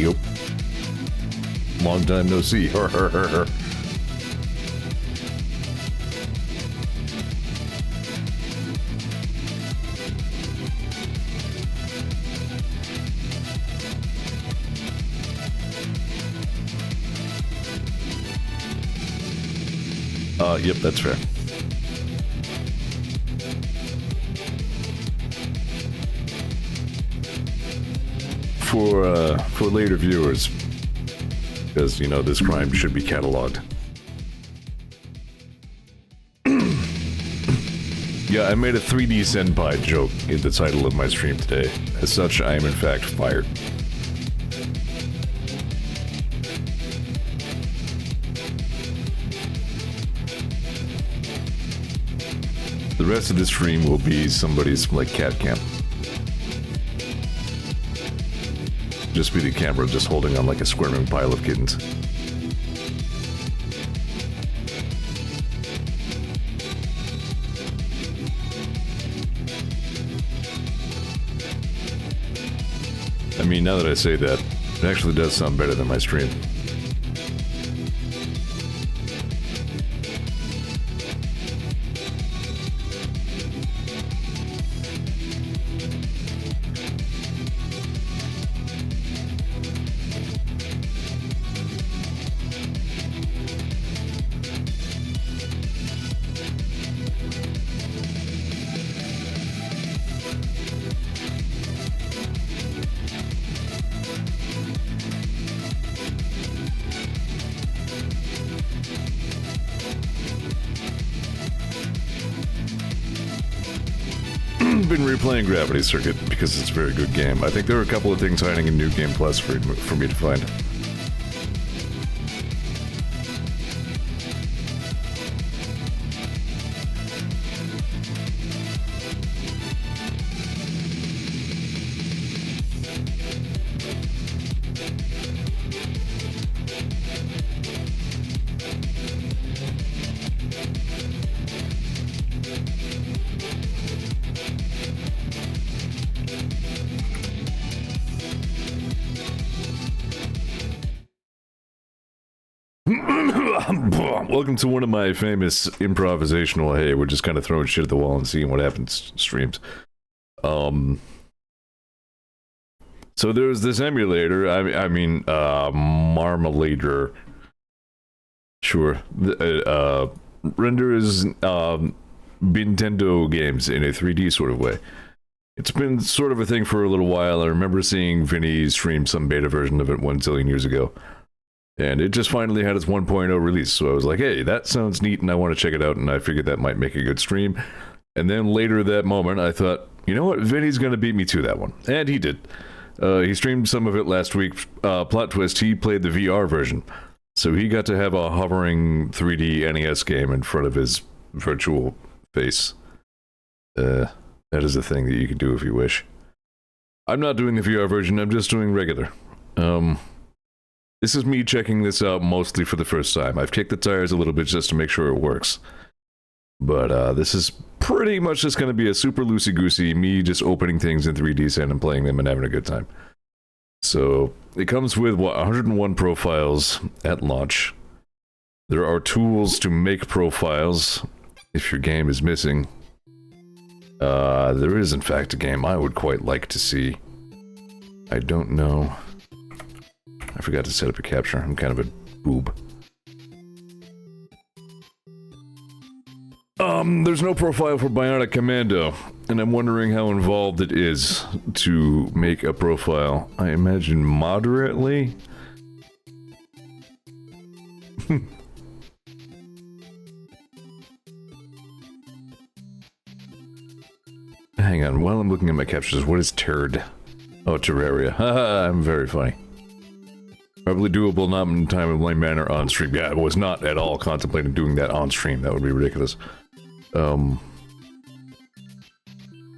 Yup. Long time no see. Yep, that's fair. For later viewers, because, you know, this crime should be cataloged. Yeah, I made a 3D Senpai joke in the title of my stream today. As such, I am in fact fired. The rest of the stream will be somebody's, like, cat cam. Just be the camera just holding on like a squirming pile of kittens. I mean, now that I say that, it actually does sound better than my stream. Been replaying Gravity Circuit because it's a very good game. I think there are a couple of things hiding in New Game Plus for me to find. Welcome to one of my famous improvisational, hey, we're just kind of throwing shit at the wall and seeing what happens streams. So there's this emulator, I mean, Marmalader. Sure. Renders Nintendo games in a 3D sort of way. It's been sort of a thing for a little while. I remember seeing Vinny stream some beta version of it 1 zillion years ago. And it just finally had its 1.0 release, so I was like, hey, that sounds neat and I want to check it out, and I figured that might make a good stream. And then later that moment, I thought, you know what, Vinny's gonna beat me to that one. And he did. He streamed some of it last week. Plot twist, he played the VR version. So he got to have a hovering 3D NES game in front of his virtual face. That is a thing that you can do if you wish. I'm not doing the VR version, I'm just doing regular. This is me checking this out mostly for the first time. I've kicked the tires a little bit just to make sure it works. But this is pretty much just going to be a super loosey-goosey, me just opening things in 3D Sand and playing them and having a good time. So, it comes with, what, 101 profiles at launch. There are tools to make profiles if your game is missing. There is, in fact, a game I would quite like to see. I don't know. I forgot to set up a capture. I'm kind of a boob. There's no profile for Bionic Commando, and I'm wondering how involved it is to make a profile. I imagine moderately? Hang on, while I'm looking at my captures, what is turd? Oh, Terraria. Haha, I'm very funny. Probably doable, not in time and lame manner on stream. Yeah, I was not at all contemplating doing that on stream. That would be ridiculous.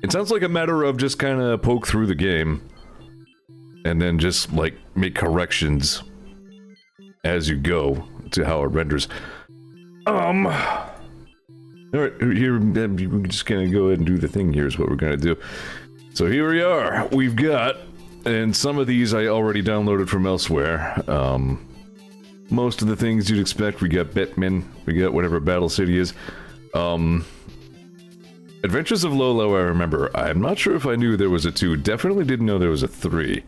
It sounds like a matter of just kind of poke through the game and then just, like, make corrections as you go to how it renders. Alright, here, we're just gonna go ahead and do the thing here is what we're gonna do. So here we are. We've got And some of these I already downloaded from elsewhere. Most of the things you'd expect. We got Batman, we got whatever Battle City is. Adventures of Lolo, I remember. I'm not sure if I knew there was a 2. Definitely didn't know there was a 3.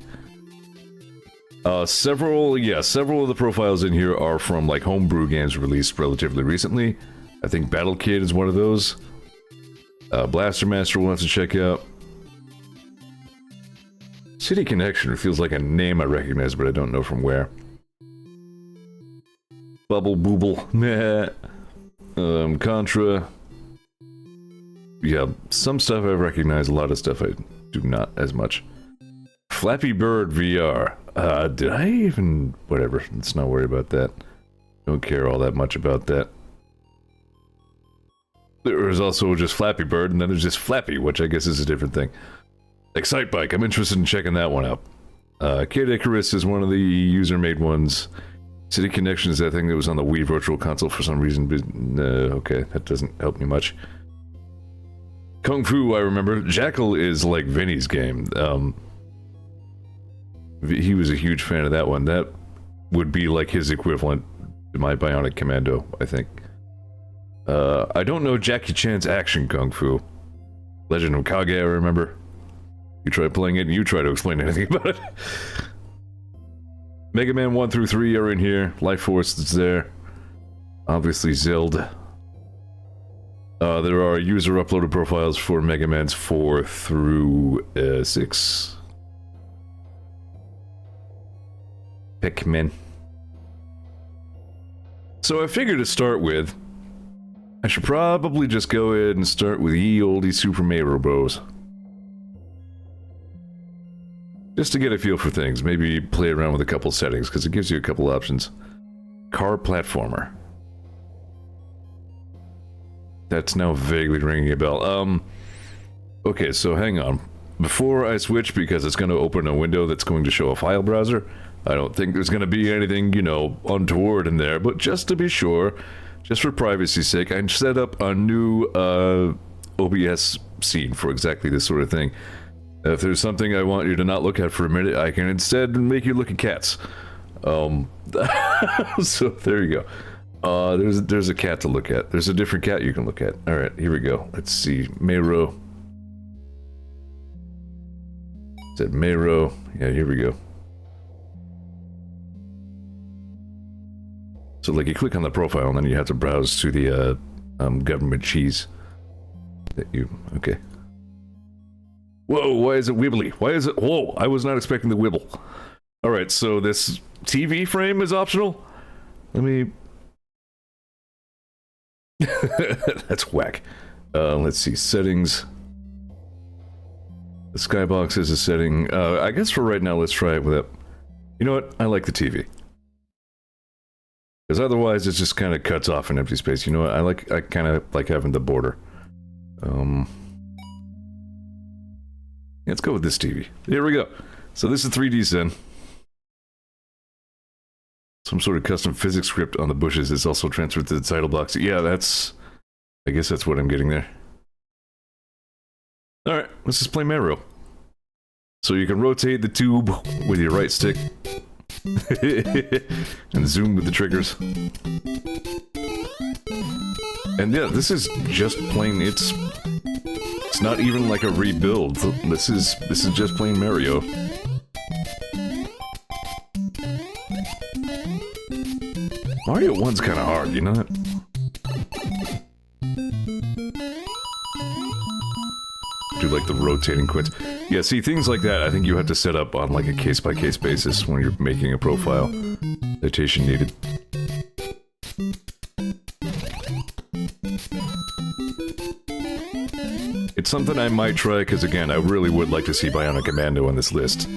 Several of the profiles in here are from, like, homebrew games released relatively recently. I think Battle Kid is one of those. Blaster Master we'll have to check out. City Connection feels like a name I recognize, but I don't know from where. Bubble Booble. Meh. Contra. Yeah, some stuff I recognize, a lot of stuff I do not as much. Flappy Bird VR. Did I even... Whatever, let's not worry about that. Don't care all that much about that. There is also just Flappy Bird, and then there's just Flappy, which I guess is a different thing. Excite Bike, I'm interested in checking that one out. Kid Icarus is one of the user-made ones. City Connection is that thing that was on the Wii Virtual Console for some reason, but okay, that doesn't help me much. Kung Fu, I remember. Jackal is like Vinny's game. He was a huge fan of that one. That would be like his equivalent to my Bionic Commando, I think. I don't know Jackie Chan's action Kung Fu. Legend of Kage, I remember. You try playing it and you try to explain anything about it. Mega Man 1 through 3 are in here. Life Force is there. Obviously Zeld. There are user-uploaded profiles for Mega Man's 4 through 6. Pikmin. So I figured to start with, I should probably just go ahead and start with ye olde Super Mario Bros. Just to get a feel for things, maybe play around with a couple settings, because it gives you a couple options. Car platformer. That's now vaguely ringing a bell. Okay, so hang on. Before I switch, because it's going to open a window that's going to show a file browser, I don't think there's going to be anything, you know, untoward in there, but just to be sure, just for privacy's sake, I set up a new OBS scene for exactly this sort of thing. If there's something I want you to not look at for a minute, I can instead make you look at cats. So there you go. There's a cat to look at. There's a different cat you can look at. Alright, here we go. Let's see. Mayro. Said Mayro. Yeah, here we go. So, like, you click on the profile and then you have to browse to the government cheese. That you... Okay. Whoa, why is it wibbly? Why is it... Whoa, I was not expecting the wibble. Alright, so this TV frame is optional? Let me... That's whack. Let's see, settings. The skybox is a setting. I guess for right now, let's try it without... You know what? I like the TV. Because otherwise, it just kind of cuts off an empty space. You know what? I kind of like having the border. Let's go with this TV. Here we go. So this is 3D Zen. Some sort of custom physics script on the bushes is also transferred to the title box. Yeah, that's... I guess that's what I'm getting there. Alright, let's just play Mario. So you can rotate the tube with your right stick. And zoom with the triggers. And yeah, this is just plain... It's not even like a rebuild. This is just plain Mario. Mario 1's kind of hard, you know that? Do like the rotating quits. Yeah, see, things like that, I think you have to set up on like a case-by-case basis when you're making a profile. Citation needed. It's something I might try, because again, I really would like to see Bionic Commando on this list.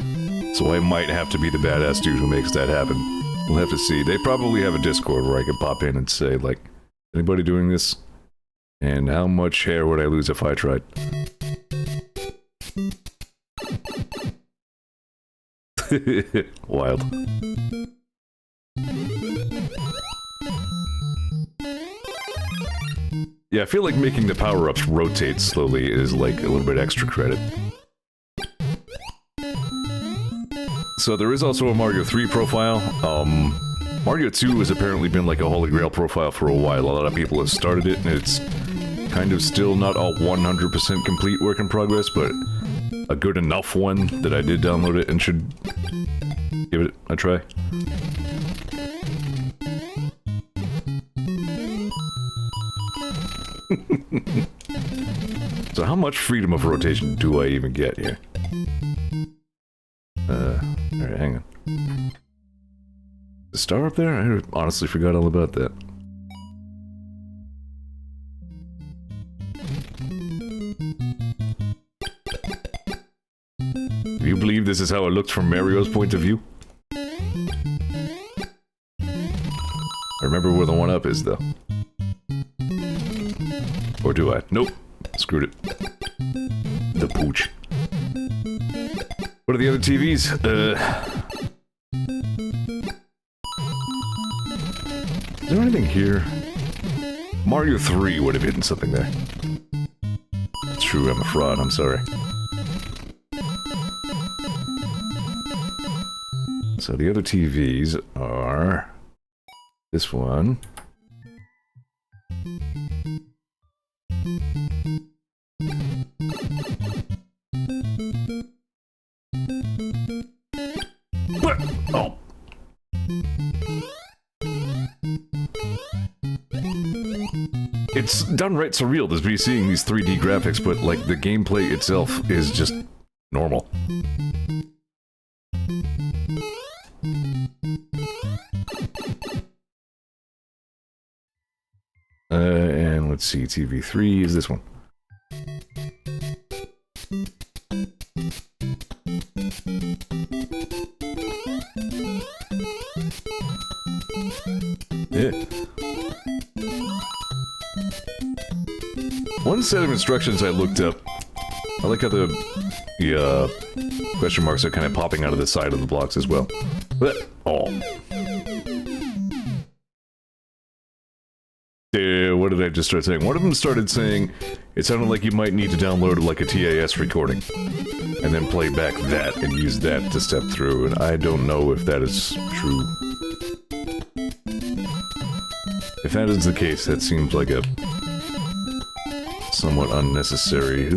So I might have to be the badass dude who makes that happen. We'll have to see. They probably have a Discord where I could pop in and say, like, anybody doing this? And how much hair would I lose if I tried? Wild. Yeah, I feel like making the power-ups rotate slowly is like a little bit extra credit. So there is also a Mario 3 profile. Mario 2 has apparently been like a holy grail profile for a while. A lot of people have started it, and it's kind of still not a 100% complete work in progress, but a good enough one that I did download it and should give it a try. So how much freedom of rotation do I even get here? Alright, hang on. The star up there? I honestly forgot all about that. Do you believe this is how it looked from Mario's point of view? I remember where the one-up is, though. Or do I? Nope. Screwed it. The pooch. What are the other TVs? Is there anything here? Mario 3 would have hidden something there. It's true, I'm a fraud, I'm sorry. So the other TVs are... this one. What? Oh. It's downright surreal to be seeing these 3D graphics, but like the gameplay itself is just normal. And let's see, TV3 is this one. Yeah. One set of instructions I looked up. I like how the question marks are kind of popping out of the side of the blocks as well. But, oh. What did I just start saying? One of them started saying it sounded like you might need to download like a TAS recording and then play back that and use that to step through, and I don't know if that is true. If that is the case, that seems like a somewhat unnecessary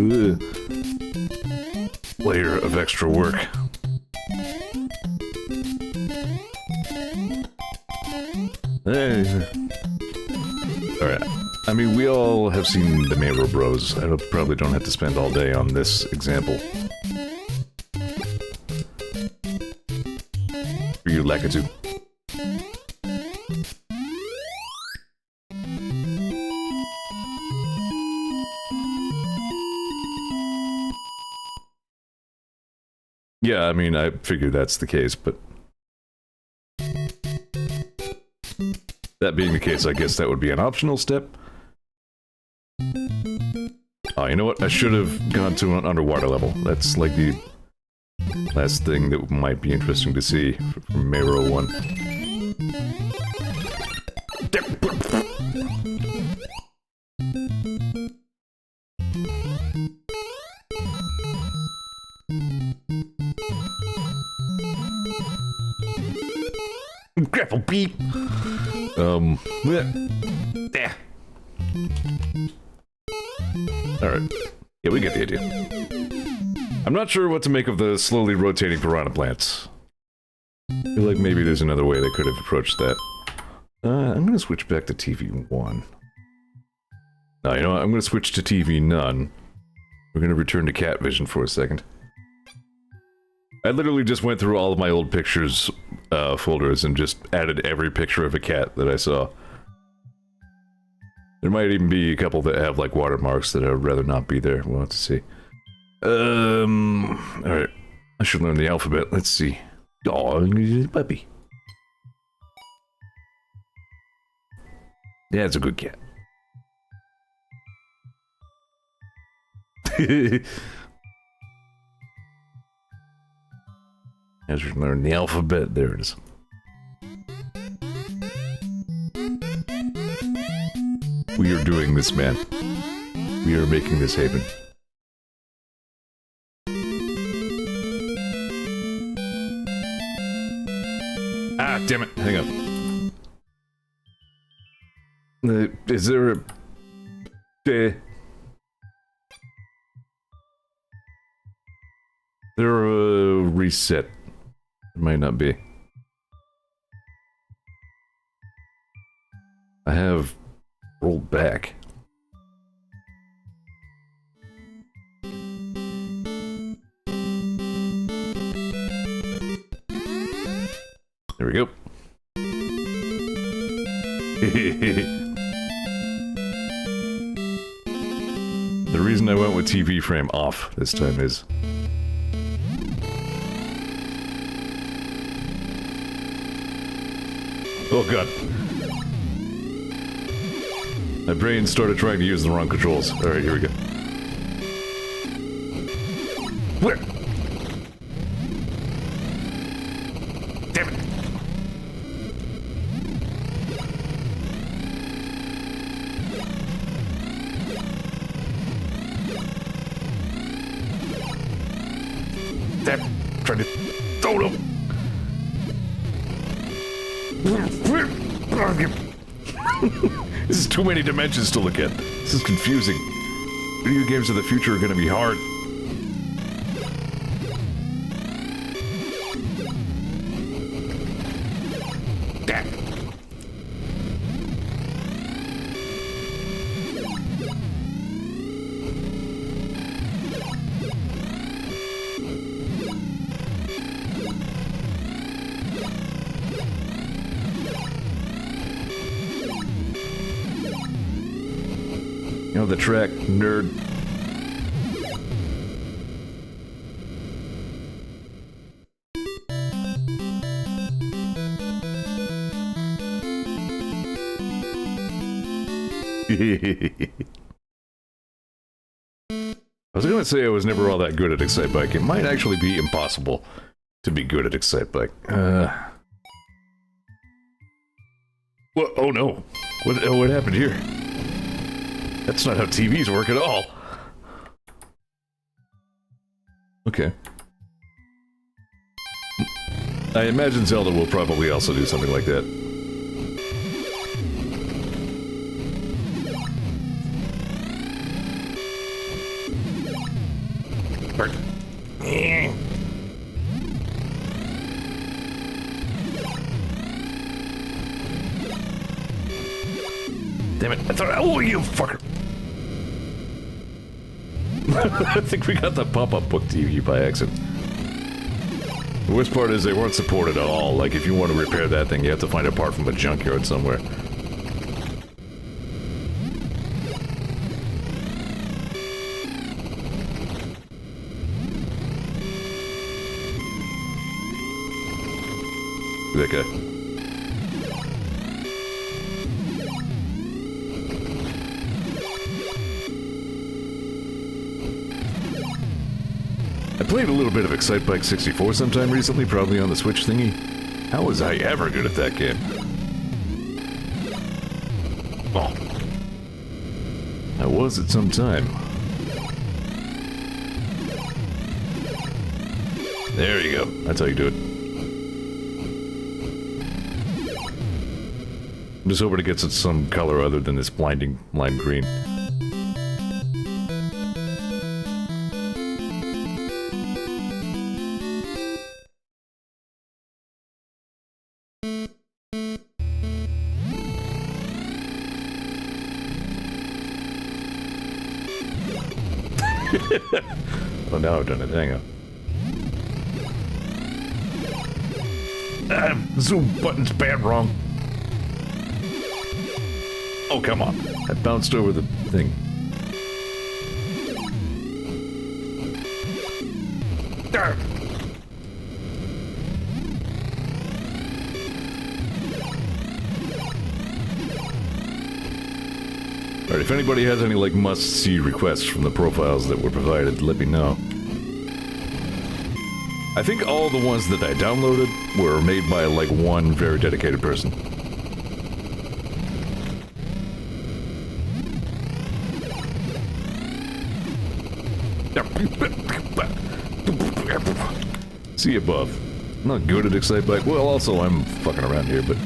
layer of extra work. Hey. Alright, I mean, we all have seen the Mayro Bros. I probably don't have to spend all day on this example. For you, Lakitu. Yeah, I mean, I figure that's the case, but... that being the case, I guess that would be an optional step. Oh, you know what? I should have gone to an underwater level. That's like the last thing that might be interesting to see from Mayro 1. Grapple beep! Yeah. Alright. Yeah, we get the idea. I'm not sure what to make of the slowly rotating piranha plants. I feel like maybe there's another way they could have approached that. I'm gonna switch back to TV 1. No, you know what? I'm gonna switch to TV none. We're gonna return to cat vision for a second. I literally just went through all of my old pictures folders and just added every picture of a cat that I saw. There might even be a couple that have like watermarks that I would rather not be there. We'll have to see. Alright. I should learn the alphabet. Let's see. Dog, puppy. Yeah, it's a good cat. I should learn the alphabet. There it is. We are doing this, man. We are making this happen. Ah, damn it. Hang on. Is there a... there a reset? There might not be. I have rolled back. There we go. The reason I went with TV frame off this time is... oh god. My brain started trying to use the wrong controls. Alright, here we go. Where? Damn it! Damn! Trying to... oh no! This is too many dimensions to look at. This is confusing. Video games of the future are gonna be hard. Damn. You know the track, nerd. I was gonna say I was never all that good at Excitebike. It might actually be impossible to be good at Excitebike. What? Oh no! What happened here? That's not how TVs work at all. Okay. I imagine Zelda will probably also do something like that. Burn. Damn it, I thought- oh, you fucker! I think we got the pop-up book TV by accident. The worst part is they weren't supported at all. Like, if you want to repair that thing, you have to find a part from a junkyard somewhere. That guy. I played a little bit of Excitebike 64 sometime recently, probably on the Switch thingy. How was I ever good at that game? Oh. I was at some time. There you go. That's how you do it. I'm just hoping it gets it some color other than this blinding lime green. Oh, now I've done it. Hang on. Zoom button's bad wrong. Oh, come on. I bounced over the thing. There. Alright, if anybody has any, like, must-see requests from the profiles that were provided, let me know. I think all the ones that I downloaded were made by, like, one very dedicated person. See above. not good at Excite Bike. Well, also, I'm fucking around here, but...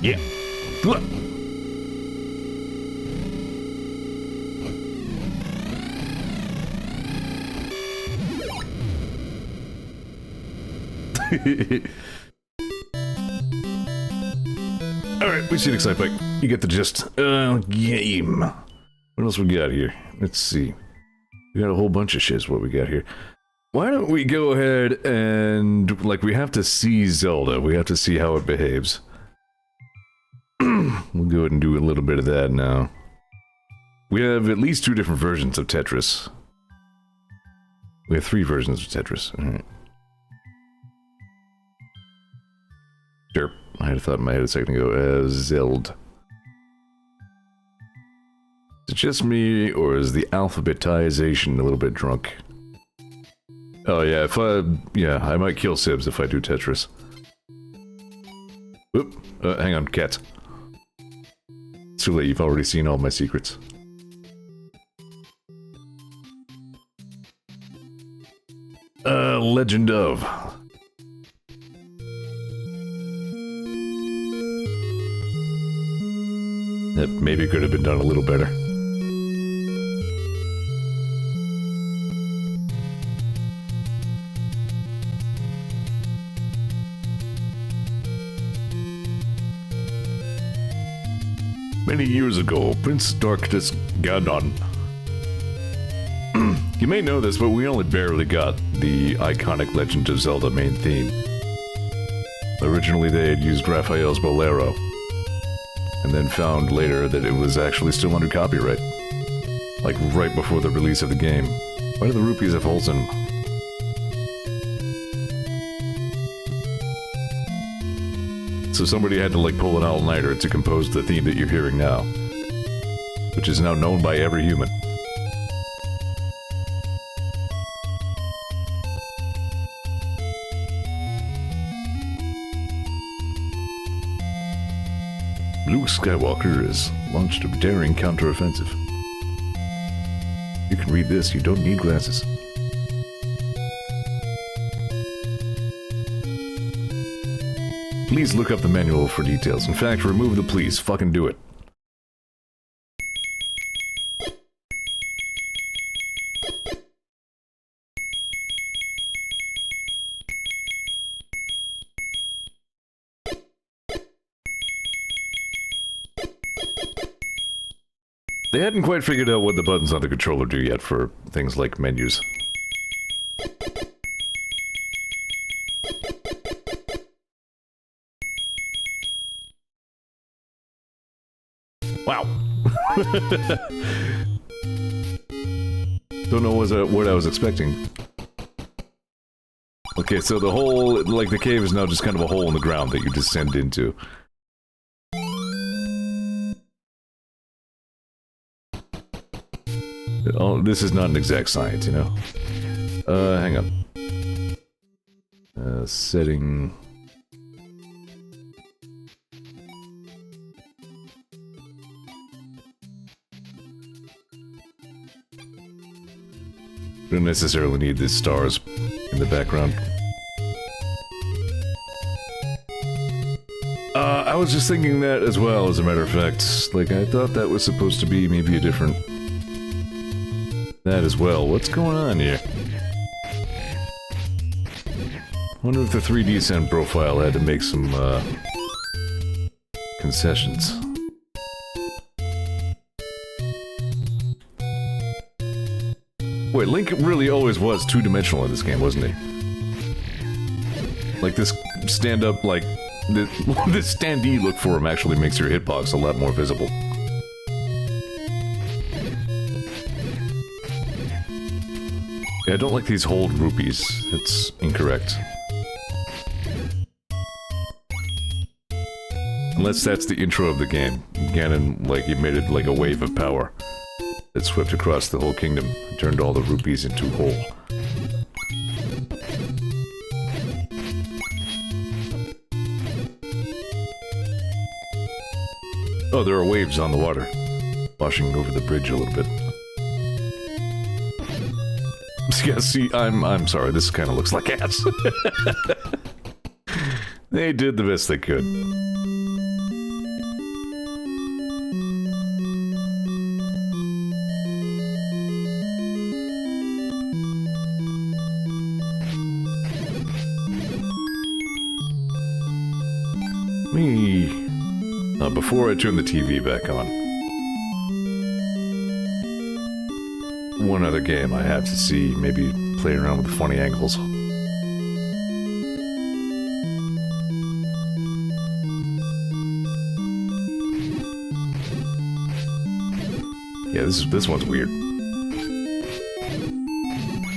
Yeah. Look. Alright, we see an Excite Bike. You get the gist. Game. What else we got here? Let's see. We got a whole bunch of shit, what we got here. Why don't we go ahead and... like, we have to see Zelda. We have to see how it behaves. We'll go ahead and do a little bit of that now. We have at least 2 different versions of Tetris. We have 3 versions of Tetris. Alright. Sure. I had a thought in my head a second ago. Zelda. Is it just me, or is the alphabetization a little bit drunk? Oh yeah, I might kill Sibs if I do Tetris. Oop, hang on, cats. It's too late, you've already seen all my secrets. Legend of... That maybe could have been done a little better. Many years ago, Prince Darkness Ganon. You may know this, but we only barely got the iconic Legend of Zelda main theme. Originally they had used Raphael's Bolero, and then found later that it was actually still under copyright. Like right before the release of the game. Why do the rupees have holes in them? So somebody had to like pull an all-nighter to compose the theme that you're hearing now. Which is now known by every human. Luke Skywalker has launched a daring counteroffensive. You can read this, you don't need glasses. Please look up the manual for details. In fact, remove the please. Fucking do it. They hadn't quite figured out what the buttons on the controller do yet for things like menus. Wow. Don't know what I was expecting. Okay, so the hole, like the cave is now just kind of a hole in the ground that you descend into. Oh, this is not an exact science, you know. Hang on. Setting... Don't necessarily need these stars in the background. I was just thinking that as well, as a matter of fact. Like, I thought that was supposed to be maybe a different... that as well. What's going on here? Wonder if the 3D Send profile had to make some, concessions. Wait, Link really always was two-dimensional in this game, wasn't he? Like, this stand-up, like... this standee look for him actually makes your hitbox a lot more visible. Yeah, I don't like these hold rupees. It's incorrect. Unless that's the intro of the game. Ganon, like, emitted like a wave of power that swept across the whole kingdom and turned all the rupees into whole. Oh, there are waves on the water, washing over the bridge a little bit. Yeah, see, I'm sorry, this kind of looks like ass. They did the best they could. Before I turn the TV back on, one other game I have to see, maybe play around with funny angles. Yeah, this one's weird.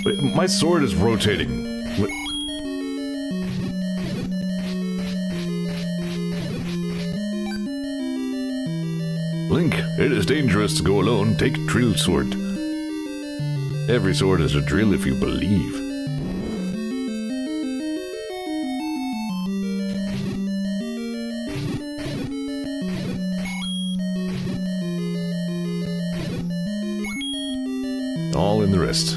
Wait, my sword is rotating. Link, it is dangerous to go alone. Take drill sword. Every sword is a drill if you believe. All in the wrist.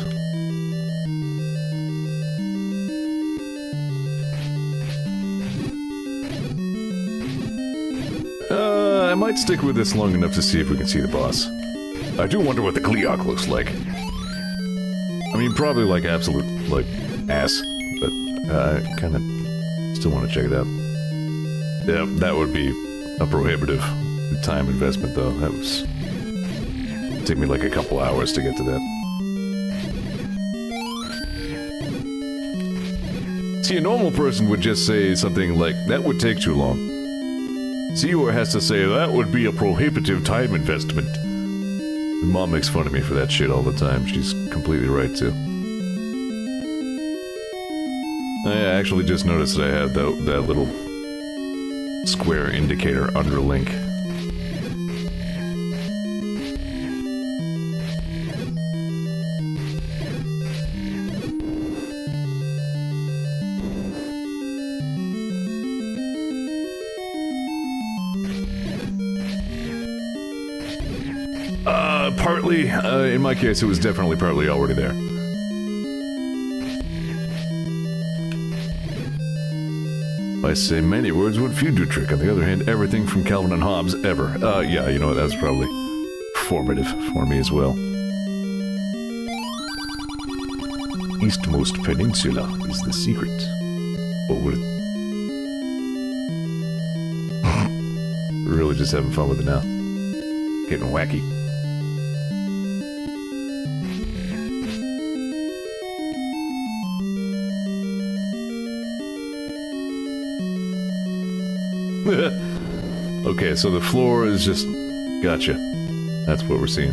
I might stick with this long enough to see if we can see the boss. I do wonder what the Kleok looks like. I mean, probably like absolute, like, ass. But, I kinda still want to check it out. Yeah, that would be a prohibitive time investment, though. That was... It'd take me like a couple hours to get to that. See, a normal person would just say something like, that would take too long. Zeor has to say, that would be a prohibitive time investment. Mom makes fun of me for that shit all the time. She's completely right, too. I actually just noticed that I had that little square indicator under Link. Partly, in my case, it was definitely partly already there. I say many words would few do trick. On the other hand, everything from Calvin and Hobbes ever. Yeah, you know what, that's probably formative for me as well. Eastmost Peninsula is the secret. What would it... Really just having fun with it now. Getting wacky. Okay, so the floor is just... Gotcha. That's what we're seeing.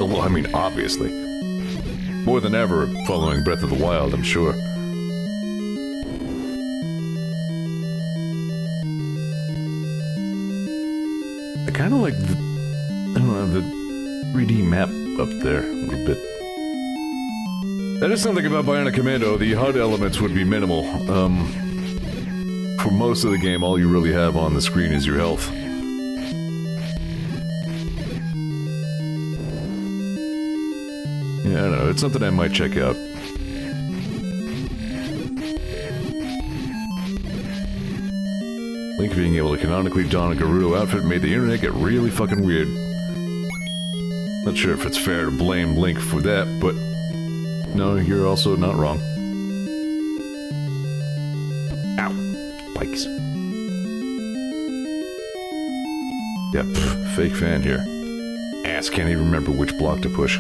Well, I mean, obviously. More than ever following Breath of the Wild, I'm sure. I kind of like the... I don't know, the 3D map up there a little bit. That is something about Bionic Commando. The HUD elements would be minimal. For most of the game, all you really have on the screen is your health. Yeah, I don't know. It's something I might check out. Link being able to canonically don a Gerudo outfit made the internet get really fucking weird. Not sure if it's fair to blame Link for that, but... No, you're also not wrong. Ow. Bikes. Yep, fake fan here. Ass can't even remember which block to push.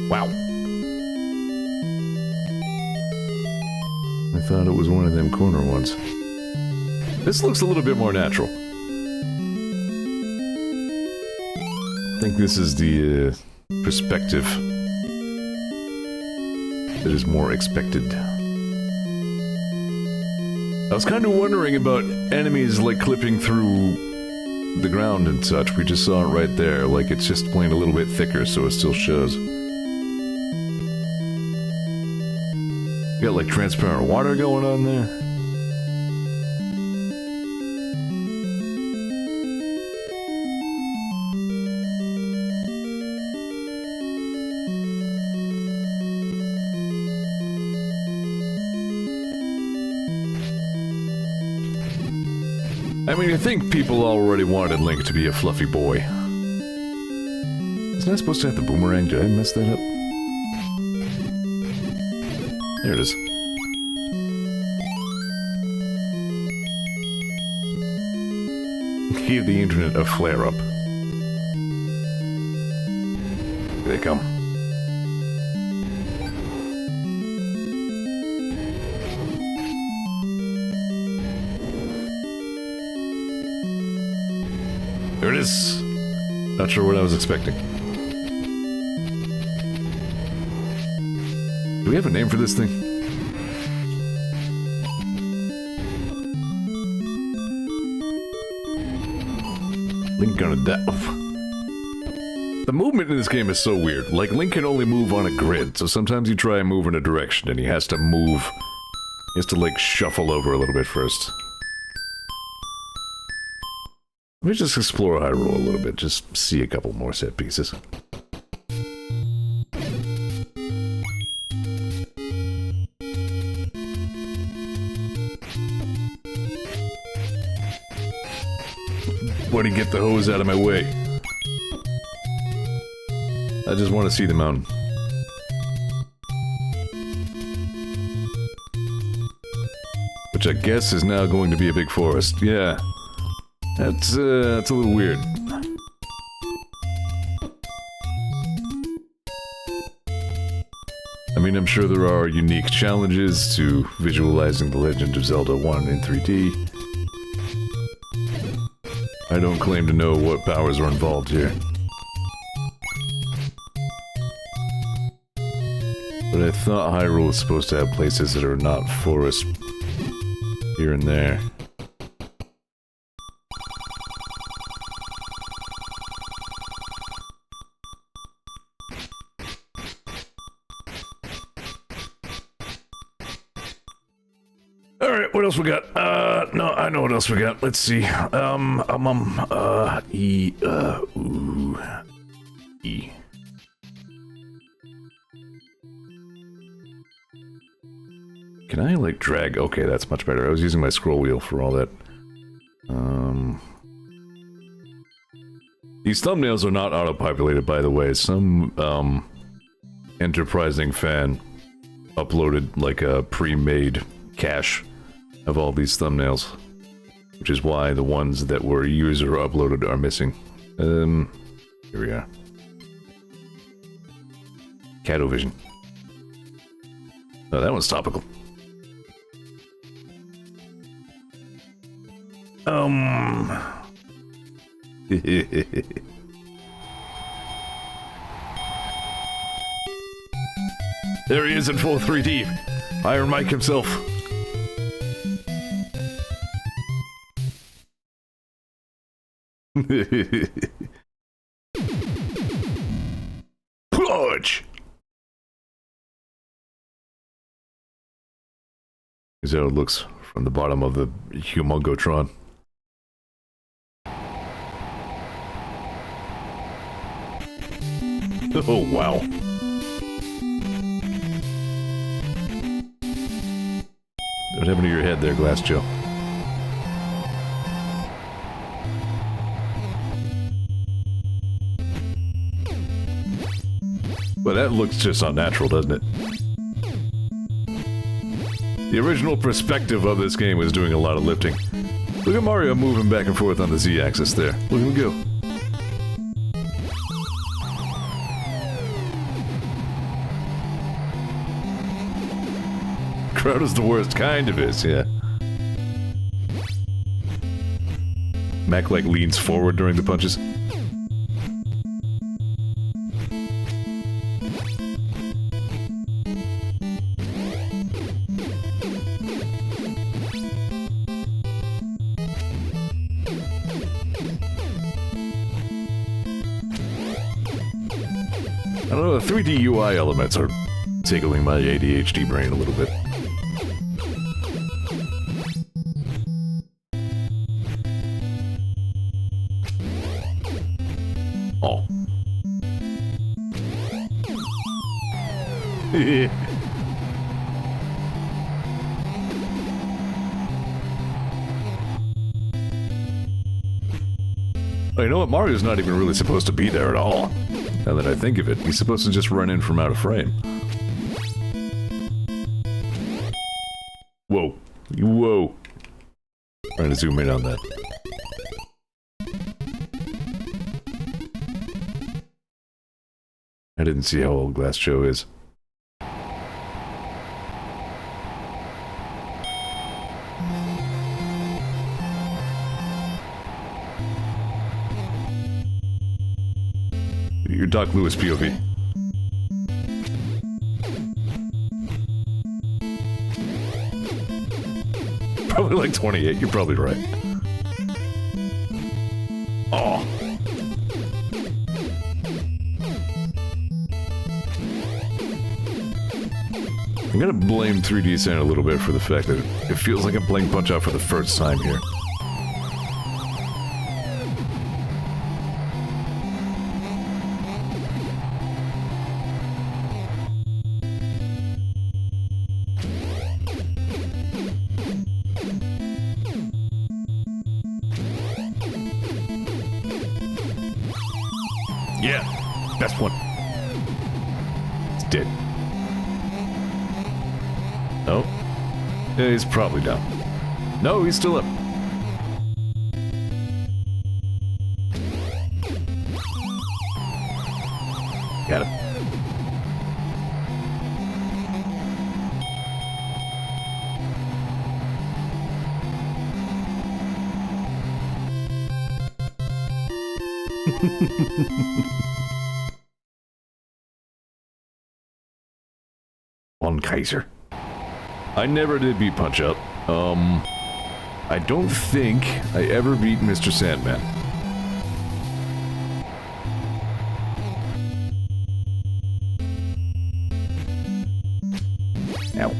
Wow. I thought it was one of them corner ones. This looks a little bit more natural. I think this is the perspective that is more expected. I was kind of wondering about enemies like clipping through the ground and such. We just saw it right there. Like, it's just plain a little bit thicker, so it still shows. Got, like, transparent water going on there. I mean, I think people already wanted Link to be a fluffy boy. Isn't I supposed to have the boomerang? Did I mess that up? There it is. Give the internet a flare-up. Here they come. There it is. Not sure what I was expecting. Do we have a name for this thing? Link gonna die. The movement in this game is so weird. Like, Link can only move on a grid, so sometimes you try and move in a direction and he has to move. He has to, like, shuffle over a little bit first. Let me just explore Hyrule a little bit, just see a couple more set pieces. Buddy, get the hose out of my way. I just want to see the mountain. Which I guess is now going to be a big forest. Yeah. That's a little weird. I mean, I'm sure there are unique challenges to visualizing The Legend of Zelda 1 in 3D. I don't claim to know what powers are involved here. But I thought Hyrule was supposed to have places that are not forest here and there. Alright, what else we got? No, I know what else we got. Let's see. E. Can I, like, drag? Okay, that's much better. I was using my scroll wheel for all that. These thumbnails are not auto-populated, by the way. Some, enterprising fan uploaded, like, a pre-made cache of all these thumbnails, which is why the ones that were user uploaded are missing. Here we are. Catovision. Oh, that one's topical. There he is in full 3D. Iron Mike himself. Plunge! Here's how it looks from the bottom of the Humongotron. Oh, wow. What happened to your head there, Glass Joe? Well, that looks just unnatural, doesn't it? The original perspective of this game was doing a lot of lifting. Look at Mario moving back and forth on the Z-axis there. Look at him go. Crowd is the worst, kind of is, yeah. Mac, like, leans forward during the punches. I don't know, the 3D UI elements are tickling my ADHD brain a little bit. Oh. Oh, you know what? Mario's not even really supposed to be there at all. Now that I think of it, he's supposed to just run in from out of frame. Whoa. Whoa. Trying to zoom in on that. I didn't see how old Glass Joe is. Your Doc Lewis POV. Probably like 28, you're probably right. Oh. I'm gonna blame 3D Sand a little bit for the fact that it feels like I'm playing Punch-Out for the first time here. Yeah, best one. It's dead. No? Yeah, he's probably down. No, he's still up. Got him. Von Kaiser. I never did beat Punch-Out. I don't think I ever beat Mr. Sandman. Ow.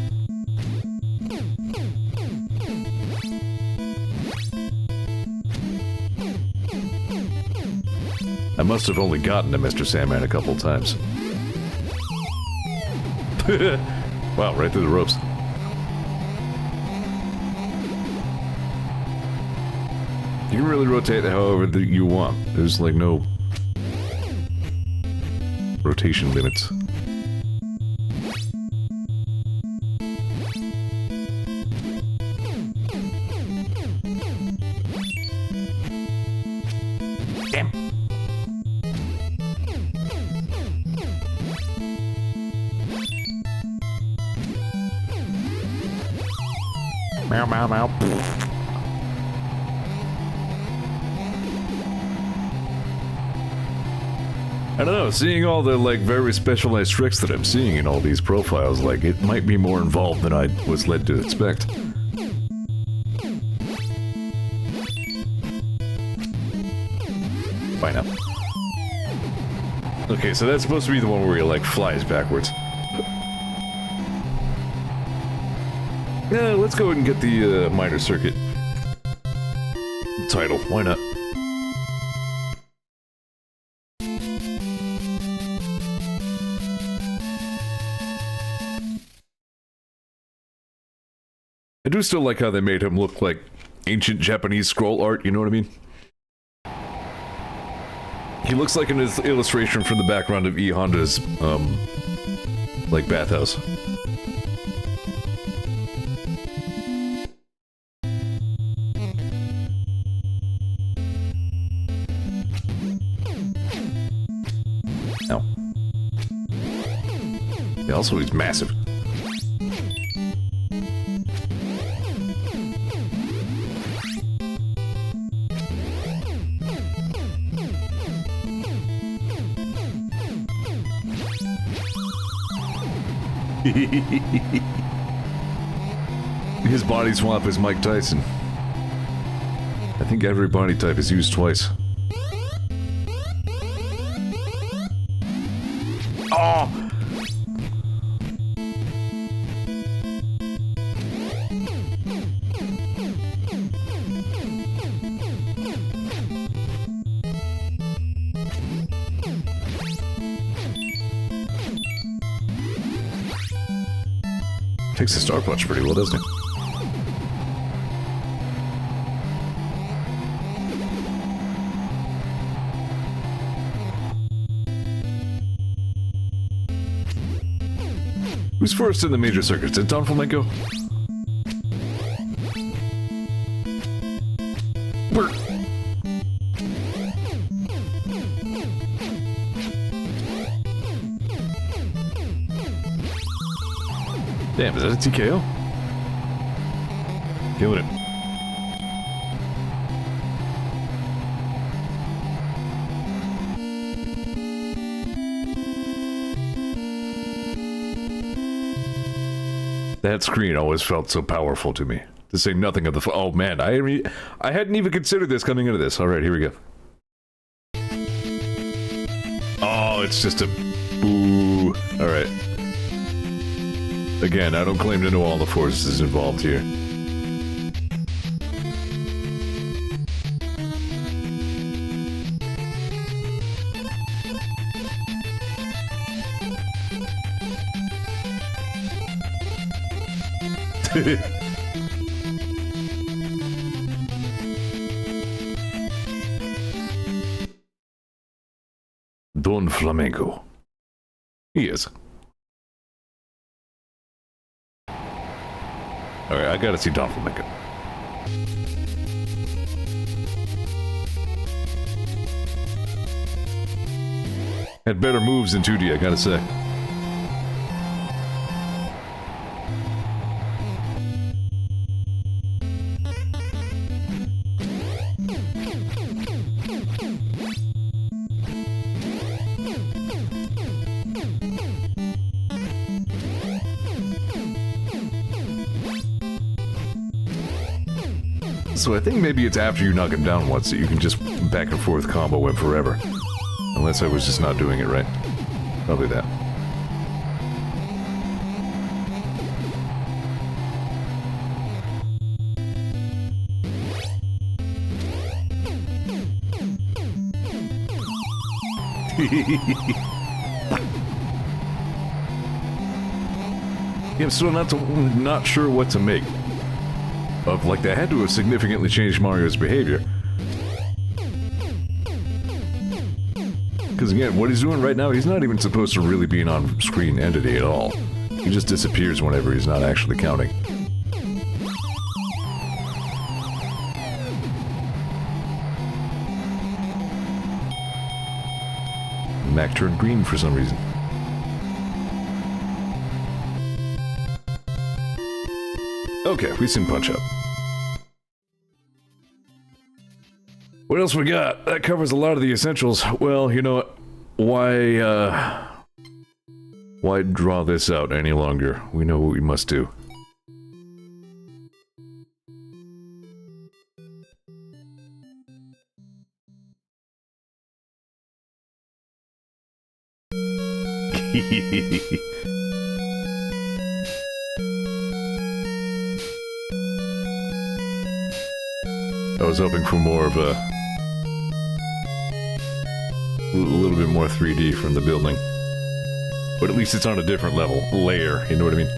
I must have only gotten to Mr. Sandman a couple times. Wow, right through the ropes. You can really rotate however you want. There's like no rotation limits. Damn. Meow meow meow. I don't know, seeing all the, like, very specialized tricks that I'm seeing in all these profiles, like, it might be more involved than I was led to expect. Bye now. Okay, so that's supposed to be the one where he, like, flies backwards. Yeah, let's go ahead and get the, minor circuit title. Why not? I do still like how they made him look like ancient Japanese scroll art, you know what I mean? He looks like an illustration from the background of E. Honda's, like, bathhouse. No. Yeah, also he's massive. His body swap is Mike Tyson. I think every body type is used twice. Oh! Takes the Star Punch pretty well, doesn't it? Who's first in the major circuits? Is it Don Flamenco? Damn, is that a TKO? Killing it. That screen always felt so powerful to me. To say nothing of the... Oh man, I hadn't even considered this coming into this. Alright, here we go. Oh, it's just a... Boo. Alright. Again, I don't claim to know all the forces involved here. Don Flamenco. He is. Alright, I gotta see Don Flamenco. Had better moves in 2D, I gotta say. So I think maybe it's after you knock him down once that you can just back and forth combo him forever. Unless I was just not doing it right. Probably that. Yeah, I'm still not sure what to make. Of, like, they had to have significantly changed Mario's behavior. Because again, what he's doing right now, he's not even supposed to really be an on-screen entity at all. He just disappears whenever he's not actually counting. Mac turned green for some reason. Okay, we've seen Punch Up. What else we got? That covers a lot of the essentials. Well, you know what? Why draw this out any longer? We know what we must do. I was hoping for more of a little bit more 3D from the building. But at least it's on a different layer, you know what I mean?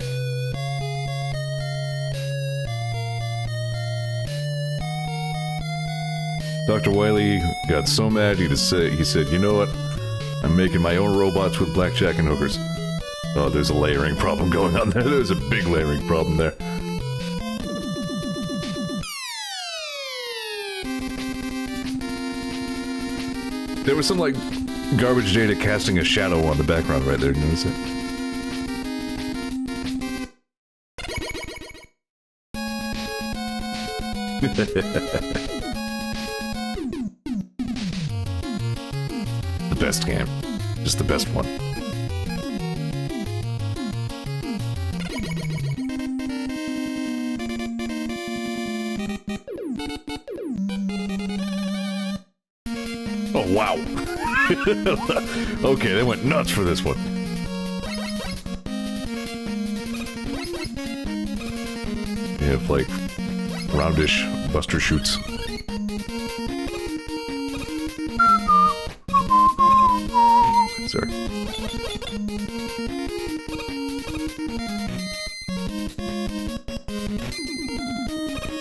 Dr. Wily got so mad he said, you know what? I'm making my own robots with blackjack and hookers. Oh, there's a layering problem going on there. There's a big layering problem there. There was some, like, garbage data casting a shadow on the background right there. Did you notice it? The best game. Just the best one. Oh, wow. Okay, they went nuts for this one. They have, like, roundish buster shoots. Sorry.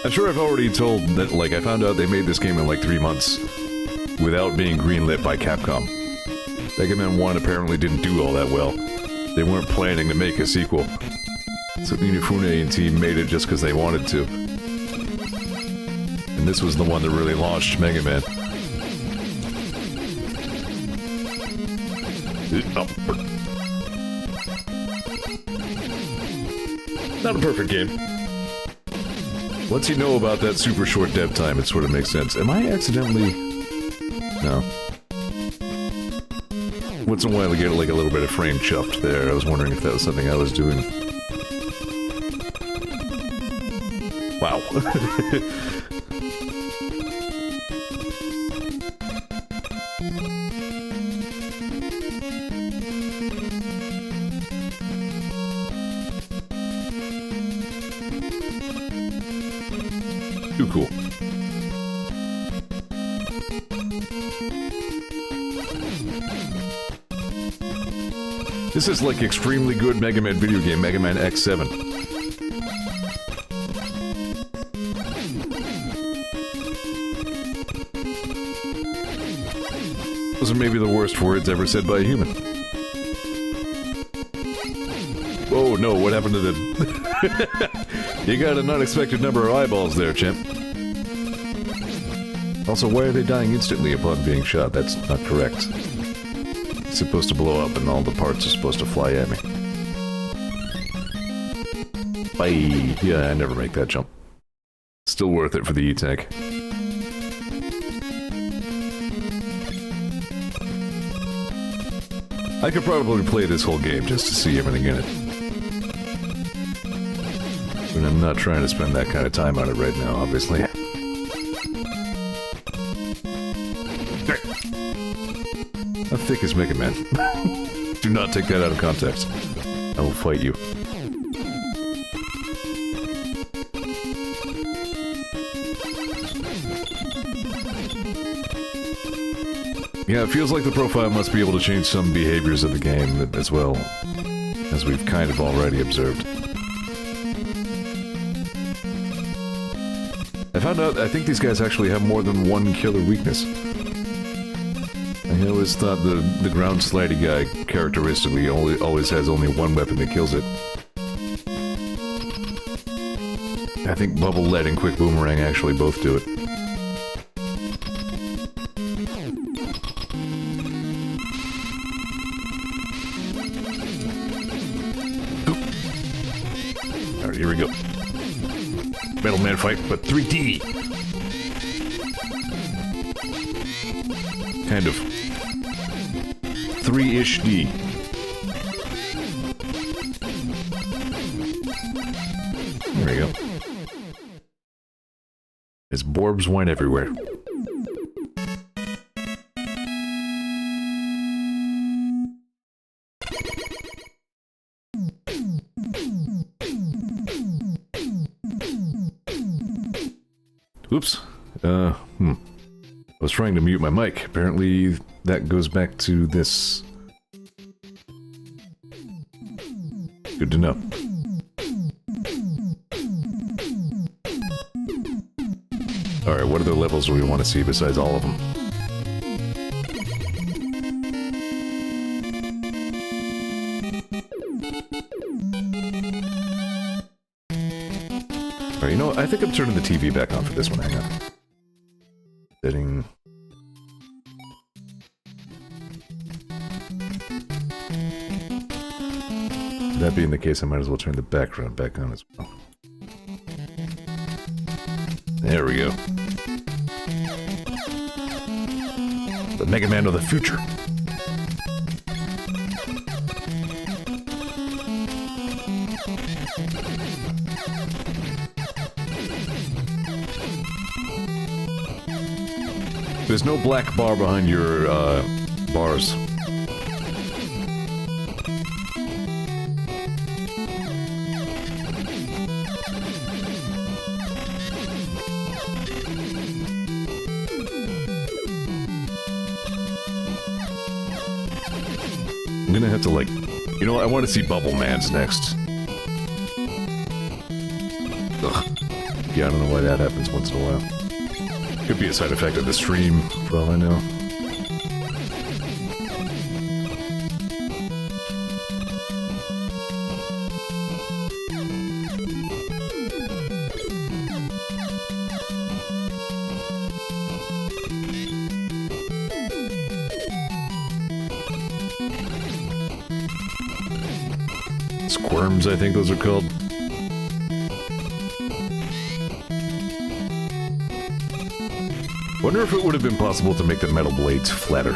I'm sure I've already told that, like, I found out they made this game in, like, 3 months without being greenlit by Capcom. Mega Man 1 apparently didn't do all that well. They weren't planning to make a sequel. So Inafune and team made it just because they wanted to. And this was the one that really launched Mega Man. Not a perfect game. Once you know about that super short dev time, it sort of makes sense. Am I accidentally... No. Once in a while I get like a little bit of frame chuffed there. I was wondering if that was something I was doing. Wow. Too cool. This is like extremely good Mega Man video game, Mega Man X7. Those are maybe the worst words ever said by a human. Oh no, what happened to the... You got an unexpected number of eyeballs there, champ. Also, why are they dying instantly upon being shot? That's not correct. It's supposed to blow up and all the parts are supposed to fly at me. Bye. Yeah, I never make that jump. Still worth it for the E-Tank. I could probably play this whole game just to see everything in it. But I'm not trying to spend that kind of time on it right now, obviously. How thick is Mega Man? Do not take that out of context. I will fight you. Yeah, it feels like the profile must be able to change some behaviors of the game as well, as we've kind of already observed. I found out, I think these guys actually have more than one killer weakness. I always thought the ground slidey guy characteristically always has only one weapon that kills it. I think Bubble Lead and Quick Boomerang actually both do it. Alright, here we go. Metal Man fight, but 3D! Kind of. 3-ish D. There we go. There's Borbs wine everywhere. Oops. I was trying to mute my mic. Apparently, that goes back to this. Good to know. Alright, what other levels do we want to see besides all of them? Alright, you know what? I think I'm turning the TV back on for this one. Hang on. Setting... That being the case, I might as well turn the background back on as well. There we go. The Mega Man of the future. There's no black bar behind your, bars. I'm gonna have to, like... You know what? I want to see Bubble Man's next. Ugh. Yeah, I don't know why that happens once in a while. Could be a side effect of the stream, for all I know. Squirms, I think those are called. Wonder if it would have been possible to make the metal blades flatter.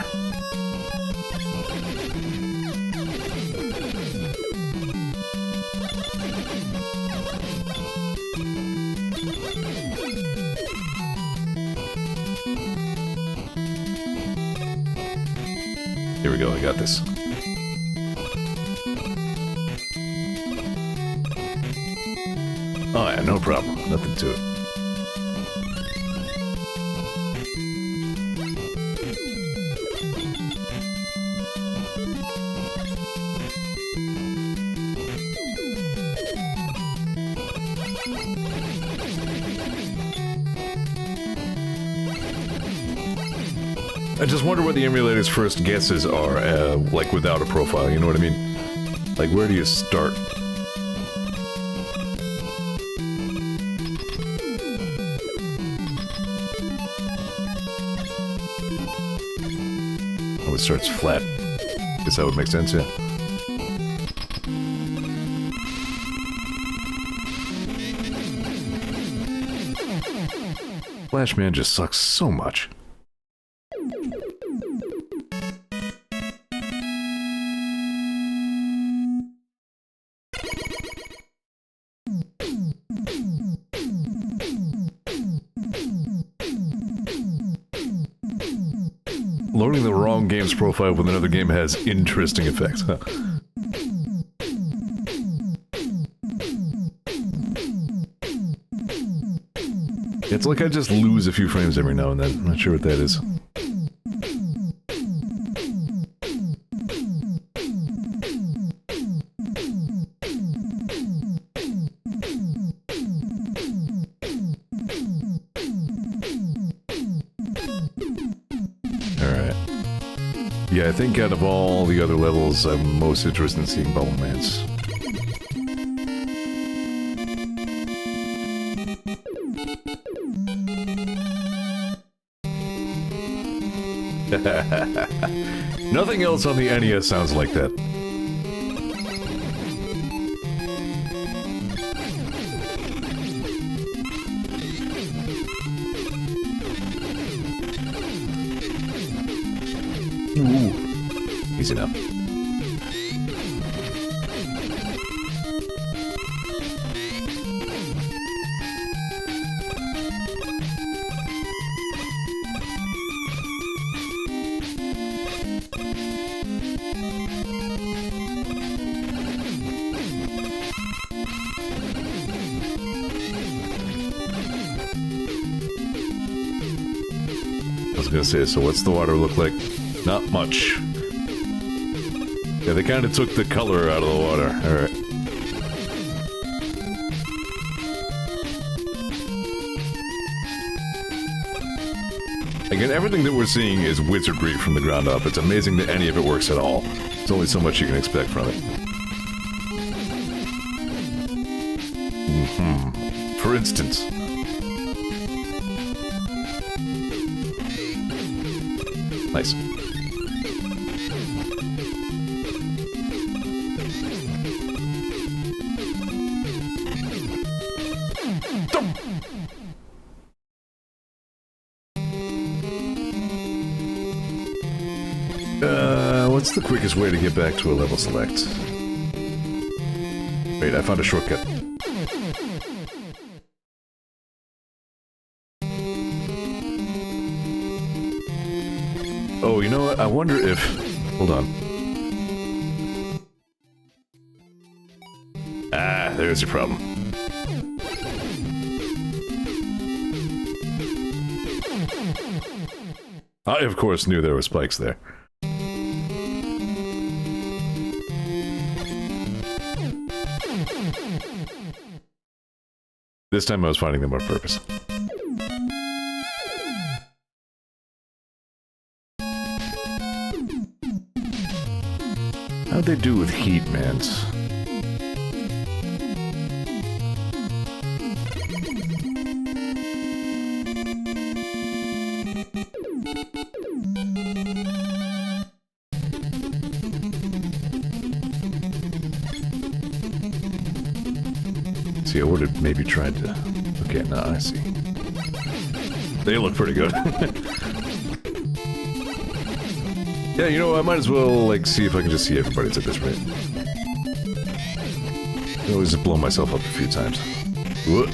Here we go, I got this. Oh yeah, no problem. Nothing to it. I just wonder what the emulator's first guesses are, like without a profile, you know what I mean? Like, where do you start? Oh, it starts flat. Guess that would make sense, yeah. Flashman just sucks so much. Loading the wrong game's profile with another game has interesting effects, huh? It's like I just lose a few frames every now and then. I'm not sure what that is. Yeah, I think out of all the other levels, I'm most interested in seeing Bubble Man's. Nothing else on the NES sounds like that. Ooh. Easy enough. I was gonna say, so what's the water look like? Not much. Yeah, they kind of took the color out of the water. Alright. Again, everything that we're seeing is wizardry from the ground up. It's amazing that any of it works at all. There's only so much you can expect from it. For instance... Nice. What's the quickest way to get back to a level select? Wait, I found a shortcut. Oh, you know what? I wonder if... Hold on. Ah, there's your problem. I, of course, knew there were spikes there. This time I was finding them on purpose. How'd they do with heat, man? See, I would have maybe tried to... Okay, now I see. They look pretty good. Yeah, you know, I might as well, like, see if I can just see everybody's at this rate. I always just blow myself up a few times. Whoop.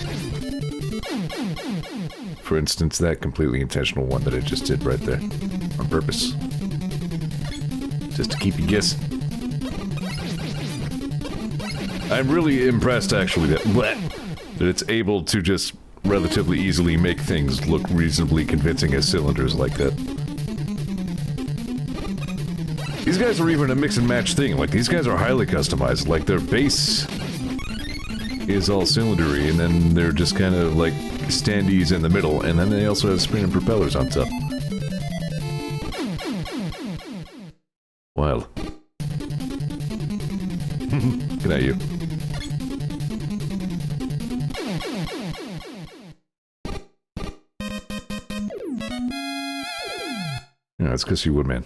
For instance, that completely intentional one that I just did right there. On purpose. Just to keep you guessing. I'm really impressed, actually, that it's able to just relatively easily make things look reasonably convincing as cylinders like that. These guys are even a mix and match thing. Like, these guys are highly customized. Like, their base is all cylindery, and then they're just kind of like standees in the middle, and then they also have spinning propellers on top. Wild. Good at you. Yeah, it's because you would, man.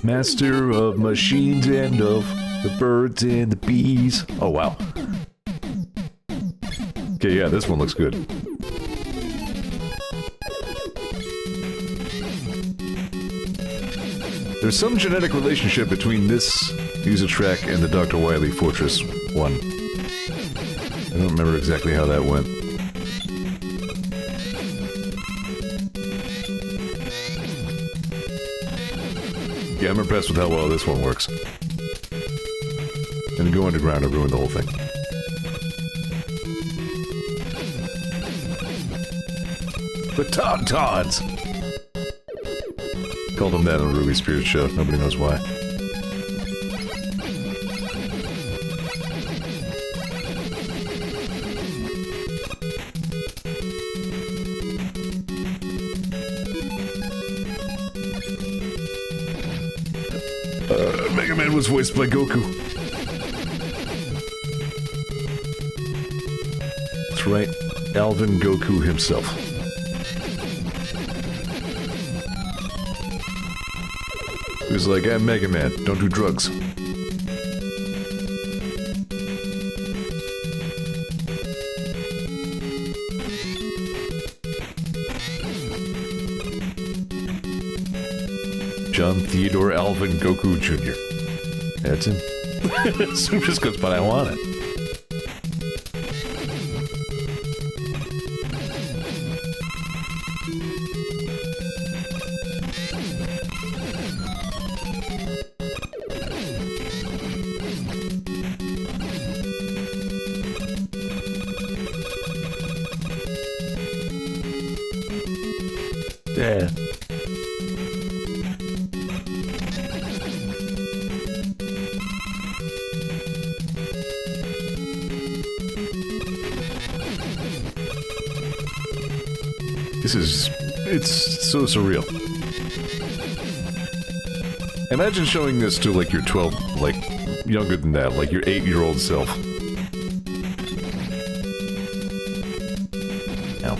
Master of machines and of the birds and the bees. Oh, wow. Okay, yeah, this one looks good. There's some genetic relationship between this music track and the Dr. Wily Fortress one. I don't remember exactly how that went. Yeah, I'm impressed with how well this one works. And go underground and ruin the whole thing. The Tauntauns! Called them that on the Ruby Spirit show. Nobody knows why. Mega Man was voiced by Goku. That's right, Alvin Goku himself. He was like, I'm Mega Man, don't do drugs. John Theodore Alvin Goku Jr. That's him. Super just goes, but I want it. Yeah. It's so surreal. Imagine showing this to, like, your 12, like, younger than that, like your 8-year-old self. Ow.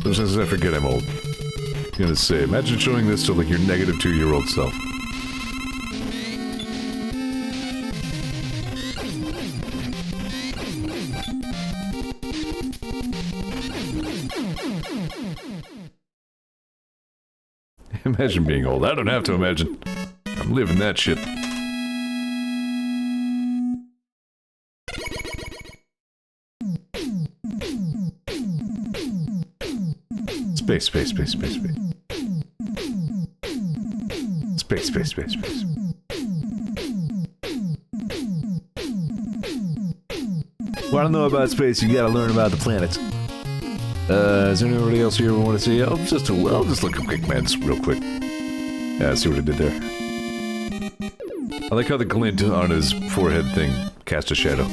Sometimes I forget I'm old. I'm gonna say, imagine showing this to, like, your negative 2-year-old self. Imagine being old. I don't have to imagine. I'm living that shit. Space, space, space, space, space. Space, space, space, space. Want to know about space, you gotta learn about the planets. Is there anybody else here we want to see? I'll just look at Quickman's real quick. Yeah, see what I did there. I like how the glint on his forehead thing cast a shadow.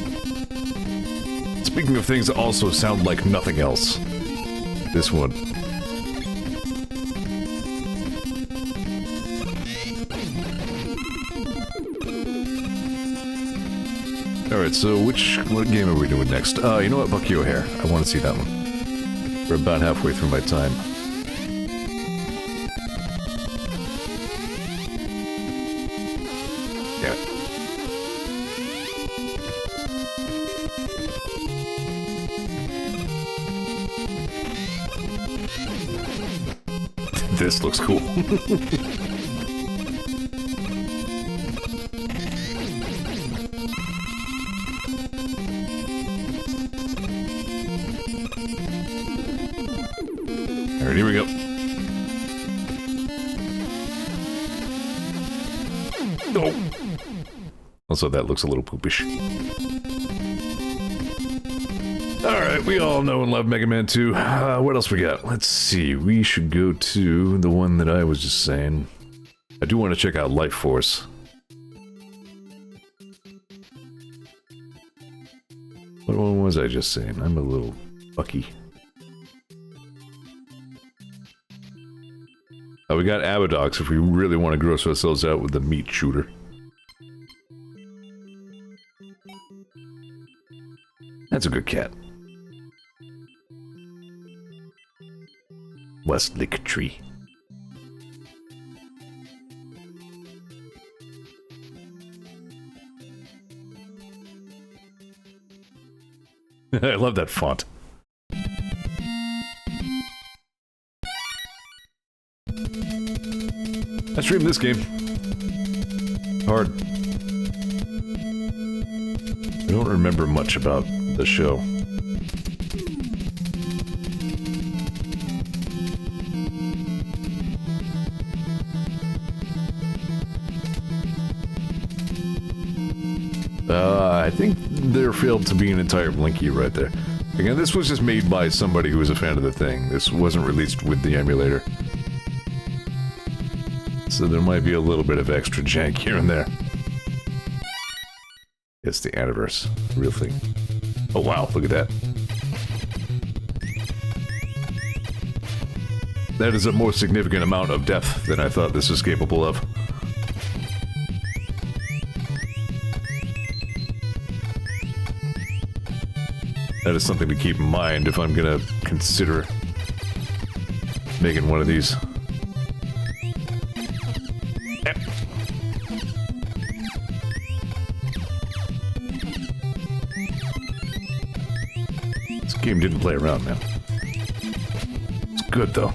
Speaking of things that also sound like nothing else. This one. Alright, so what game are we doing next? You know what, Bucky O'Hare. I want to see that one. We're about halfway through my time. Yeah. This looks cool. Alright, here we go. Oh! Also, that looks a little poopish. Alright, we all know and love Mega Man 2. What else we got? Let's see, we should go to the one that I was just saying. I do want to check out Life Force. What one was I just saying? I'm a little Bucky. We got Abadox if we really want to gross ourselves out with the meat shooter. That's a good cat. West Lick Tree. I love that font. I streamed this game. Hard. I don't remember much about the show. I think there failed to be an entire Blinky right there. Again, this was just made by somebody who was a fan of the thing. This wasn't released with the emulator. So there might be a little bit of extra jank here and there. It's the Aniverse. Real thing. Oh wow, look at that. That is a more significant amount of depth than I thought this was capable of. That is something to keep in mind if I'm gonna consider making one of these. This game didn't play around, man. It's good, though.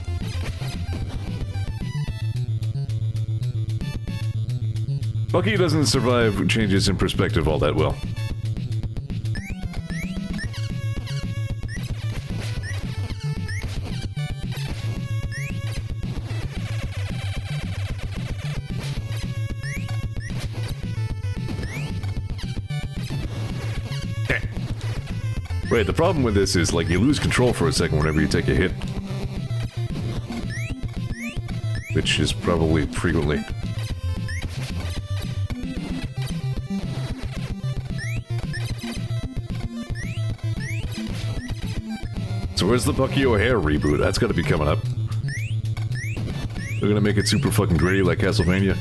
Bucky doesn't survive changes in perspective all that well. Right, the problem with this is, like, you lose control for a second whenever you take a hit. Which is probably frequently. So where's the Bucky O'Hare reboot? That's gotta be coming up. They're gonna make it super fucking gritty like Castlevania.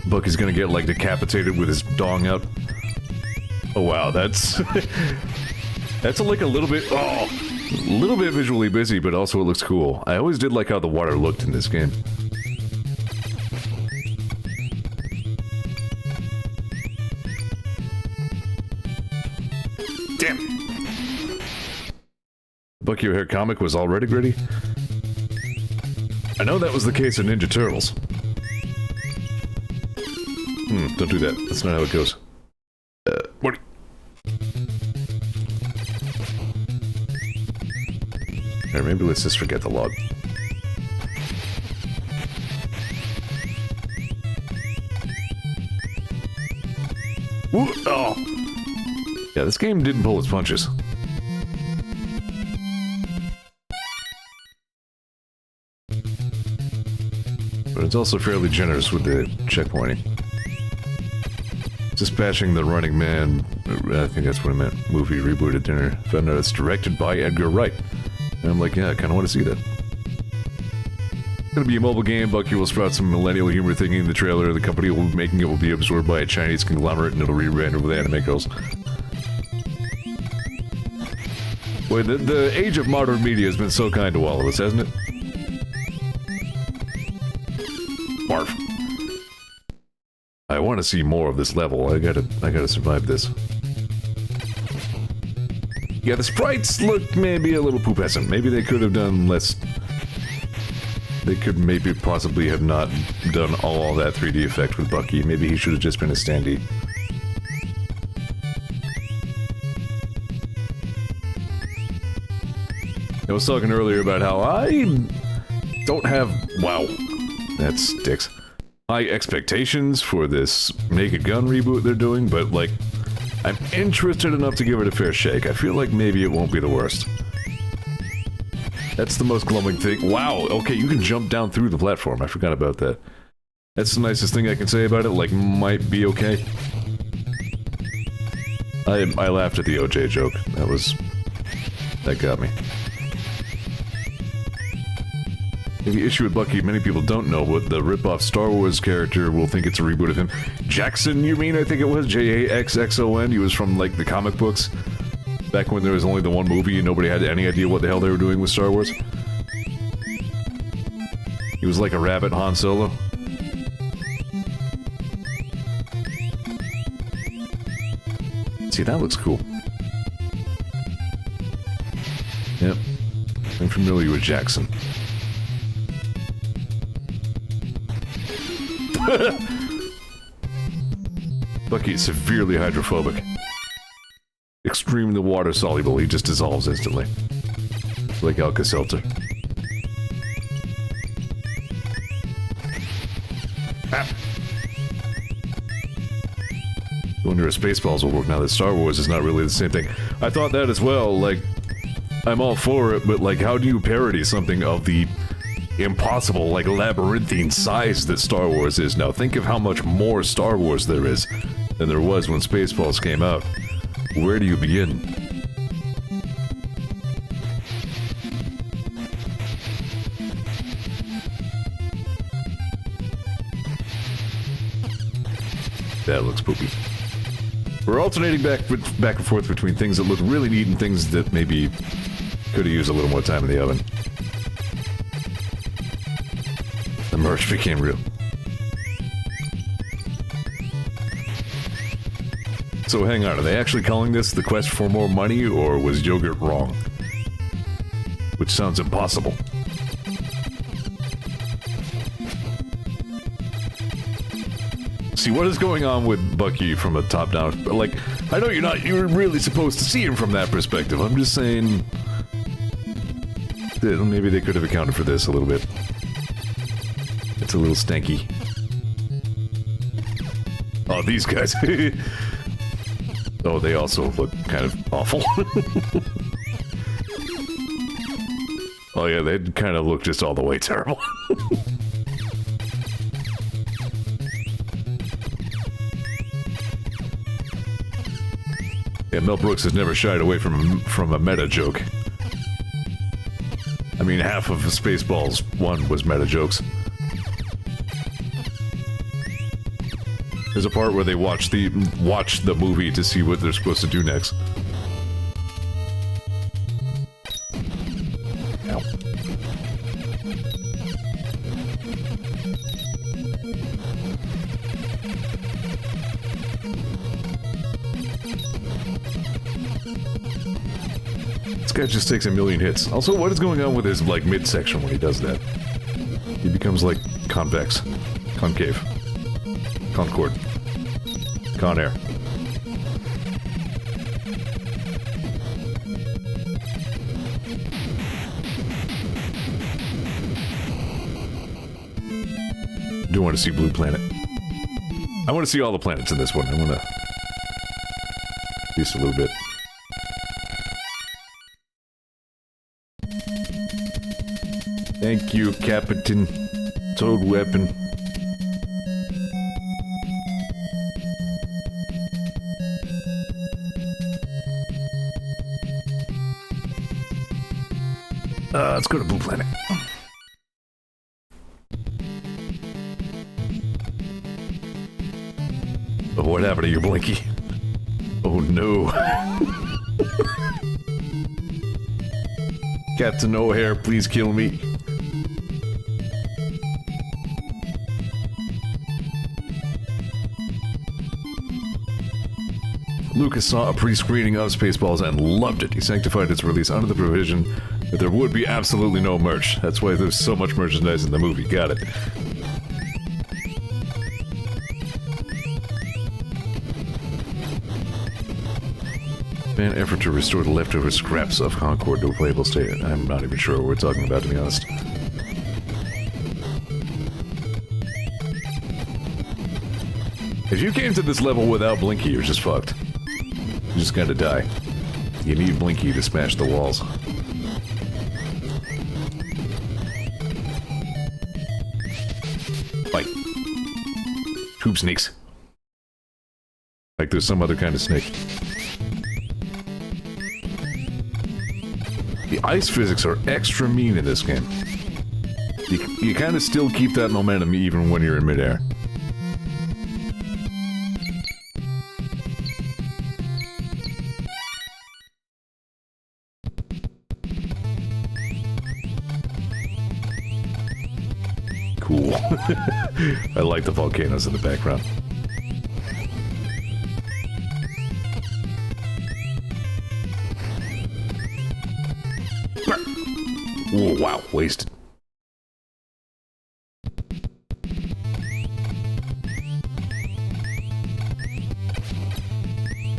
Bucky's gonna get, like, decapitated with his dong out. Oh wow, that's... that's like a little bit... oh! A little bit visually busy, but also it looks cool. I always did like how the water looked in this game. Damn! The Bucky O'Hare comic was already gritty? I know that was the case in Ninja Turtles. Don't do that. That's not how it goes. What? Alright, maybe let's just forget the log. Oh! Yeah, this game didn't pull its punches. But it's also fairly generous with the checkpointing. Dispatching the Running Man, I think that's what it meant, movie rebooted dinner. Found out it's directed by Edgar Wright. And I'm like, yeah, I kind of want to see that. It's gonna be a mobile game. Bucky will sprout some millennial humor thinking in the trailer. The company will be making it will be absorbed by a Chinese conglomerate and it'll be rebranded with anime girls. Boy, the age of modern media has been so kind to all of us, hasn't it? Barf. I want to see more of this level. I gotta survive this. Yeah, the sprites look maybe a little poopescent. Maybe they could have done less. They could maybe possibly have not done all that 3D effect with Bucky. Maybe he should have just been a standee. I was talking earlier about how I don't have... Wow. That sticks. High expectations for this Naked Gun reboot they're doing, but, like, I'm interested enough to give it a fair shake. I feel like maybe it won't be the worst. That's the most glowing thing. Wow, okay, you can jump down through the platform. I forgot about that. That's the nicest thing I can say about it, like, might be okay. I laughed at the OJ joke. That got me. The issue with Bucky, many people don't know what the rip-off Star Wars character will think it's a reboot of him. Jackson, you mean? I think it was Jaxxon. He was from, like, the comic books. Back when there was only the one movie and nobody had any idea what the hell they were doing with Star Wars. He was like a rabbit Han Solo. See, that looks cool. Yep. I'm familiar with Jackson. Bucky is severely hydrophobic. Extremely water soluble, he just dissolves instantly. Like Alka-Seltzer. Ah. I wonder if Spaceballs will work now that Star Wars is not really the same thing. I thought that as well, like, I'm all for it, but like, how do you parody something of the impossible, like, labyrinthine size that Star Wars is now? Think of how much more Star Wars there is than there was when Spaceballs came out. Where do you begin? That looks poopy. We're alternating back and forth between things that look really neat and things that maybe could have used a little more time in the oven. The merch became real. So hang on, are they actually calling this the quest for more money, or was Yogurt wrong? Which sounds impossible. See, what is going on with Bucky from a top-down... Like, I know you're really supposed to see him from that perspective. I'm just saying... Maybe they could have accounted for this a little bit. It's a little stanky. Oh, these guys. Oh, they also look kind of awful. Oh yeah, they kind of look just all the way terrible. Yeah, Mel Brooks has never shied away from a meta joke. I mean, half of Spaceballs 1 was meta jokes. There's a part where they watch the movie to see what they're supposed to do next. Ow. This guy just takes a million hits. Also, what is going on with his, like, midsection when he does that? He becomes, like, convex. Concave. Concord. Con Air. Do want to see Blue Planet. I want to see all the planets in this one. I want to At least a little bit. Thank you, Captain. Toad weapon. Let's go to Blue Planet. Oh, what happened to your Blinky? Oh no. Captain O'Hare, please kill me. Lucas saw a pre-screening of Spaceballs and loved it. He sanctified its release under the provision that there would be absolutely no merch. That's why there's so much merchandise in the movie. Got it. An effort to restore the leftover scraps of Concord to a playable state. I'm not even sure what we're talking about, to be honest. If you came to this level without Blinky, you're just fucked. You're just gonna die. You need Blinky to smash the walls. Fight. Tube snakes. Like there's some other kind of snake. The ice physics are extra mean in this game. You kind of still keep that momentum even when you're in midair. Cool. I like the volcanoes in the background. Oh, wow, wasted.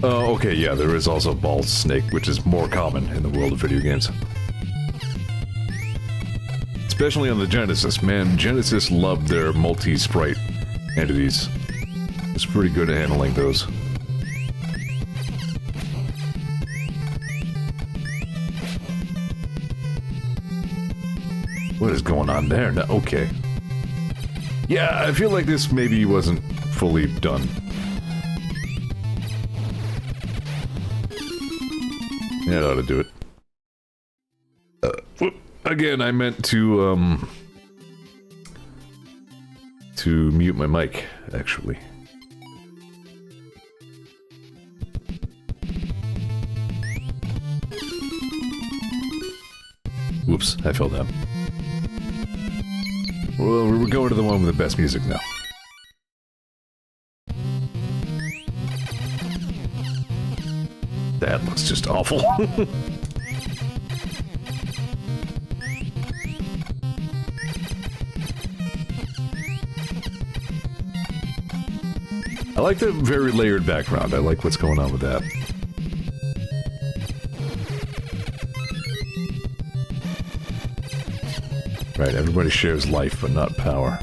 Oh, okay, yeah, there is also ball snake, which is more common in the world of video games. Especially on the Genesis. Man, Genesis loved their multi-sprite entities. It's pretty good at handling those. What is going on there? No, okay. Yeah, I feel like this maybe wasn't fully done. Yeah, that ought to do it. Again, I meant to mute my mic, actually. Whoops, I fell down. Well, we're going to the one with the best music now. That looks just awful. I like the very layered background. I like what's going on with that. Right, everybody shares life, but not power.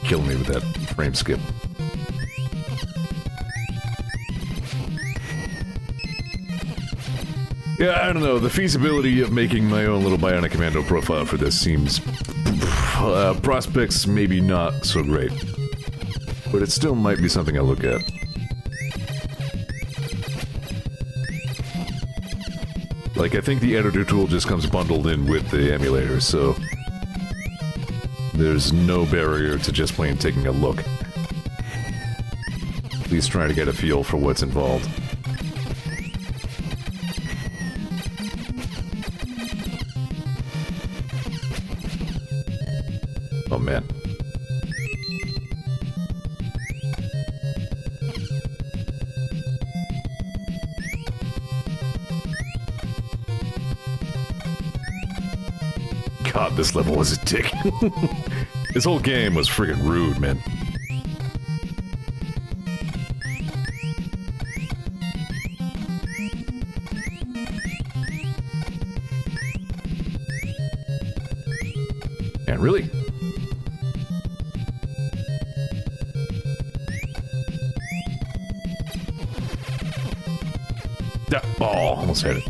Kill me with that frame skip. Yeah, I don't know. The feasibility of making my own little Bionic Commando profile for this seems... prospects maybe not so great. But it still might be something I'll look at. Like, I think the editor tool just comes bundled in with the emulator, so... there's no barrier to just plain taking a look. At least trying to get a feel for what's involved. Oh man. God, this level was a dick. This whole game was friggin' rude, man. And really? Oh, almost had it.